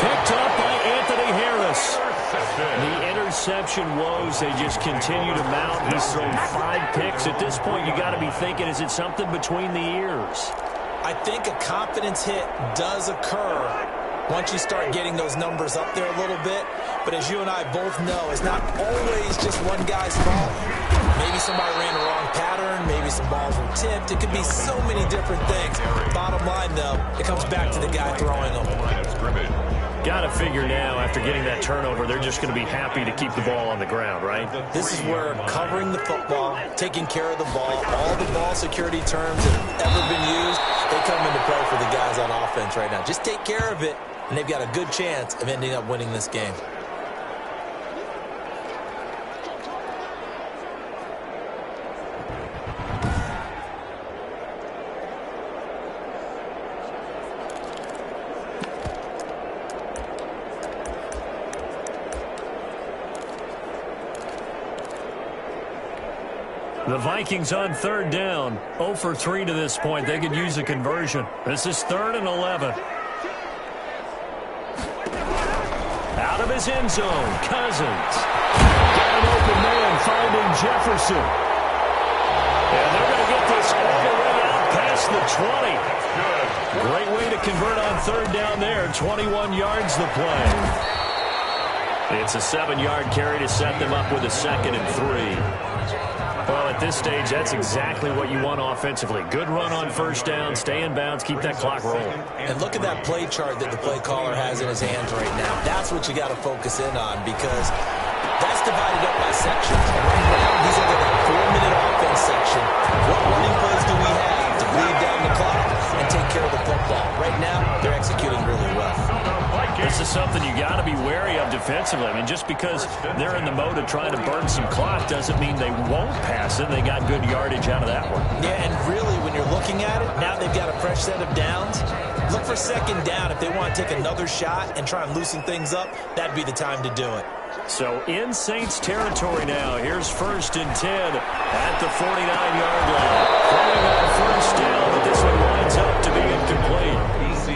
Picked up by Anthony Harris. The interception woes, they just continue to mount. He's thrown 5 picks. At this point, you got to be thinking, is it something between the ears? I think a confidence hit does occur once you start getting those numbers up there a little bit. But as you and I both know, it's not always just one guy's fault. Maybe somebody ran the wrong pattern. Maybe some balls were tipped. It could be so many different things. Bottom line, though, it comes back to the guy throwing them. Got to figure now, after getting that turnover, they're just going to be happy to keep the ball on the ground, right? This is where covering the football, taking care of the ball, all the ball security terms that have ever been used, they come into play for the guys on offense right now. Just take care of it, and they've got a good chance of ending up winning this game. The Vikings on 3rd down. 0 for 3 to this point. They could use a conversion. This is 3rd and 11. Out of his end zone, Cousins. Got an open man finding Jefferson. And they're going to get this all the way out past the 20. Great way to convert on 3rd down there. 21 yards the play. It's a 7-yard carry to set them up with a 2nd and 3. Well, at this stage, that's exactly what you want offensively. Good run on 1st down, stay in bounds, keep that clock rolling. And look at that play chart that the play caller has in his hands right now. That's what you got to focus in on, because that's divided up by sections. Right now, he's looking at that 4-minute offense section. What running plays do we have to bleed down the clock and take care of the football? Right now, they're executing really well. This is something you got to be wary of defensively. I mean, just because they're in the mode of trying to burn some clock doesn't mean they won't pass it. They got good yardage out of that one. Yeah, and really, when you're looking at it, now they've got a fresh set of downs. Look for 2nd down. If they want to take another shot and try and loosen things up, that'd be the time to do it. So in Saints territory now. Here's 1st and 10 at the 49-yard line. Throwing on 1st down, but this one winds up to be incomplete.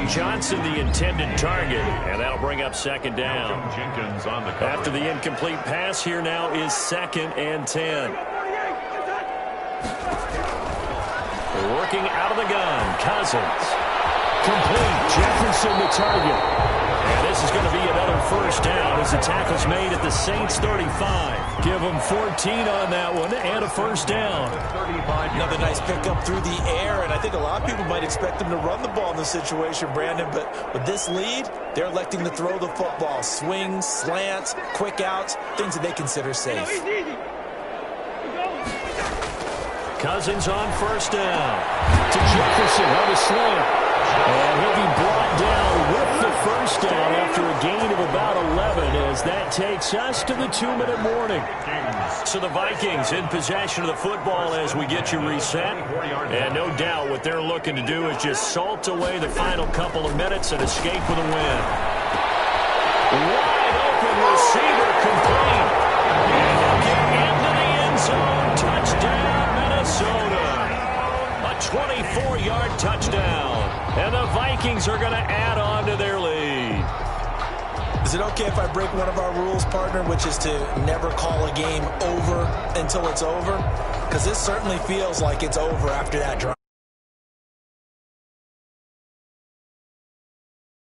Johnson the intended target, and that'll bring up 2nd down. After the incomplete pass, here now is 2nd and 10. Working out of the gun, Cousins. Complete, Jefferson the target. And this is going to be another 1st down as the tackle's made at the Saints 35. Give them 14 on that one and a 1st down. Another nice pickup through the air, and I think a lot of people might expect them to run the ball in this situation, Brandon, but with this lead, they're electing to throw the football. Swings, slants, quick outs, things that they consider safe. Cousins on 1st down to Jefferson on the slant. And he'll be brought down with the 1st down after a gain of about 11 as that takes us to the 2-minute warning. So the Vikings in possession of the football as we get you reset. And no doubt what they're looking to do is just salt away the final couple of minutes and escape with a win. Wide open receiver complete. And they'll get into the end zone. Touchdown, Minnesota. A 24-yard touchdown. And the Vikings are going to add on to their lead. Is it okay if I break one of our rules, partner, which is to never call a game over until it's over? Because this certainly feels like it's over after that drive.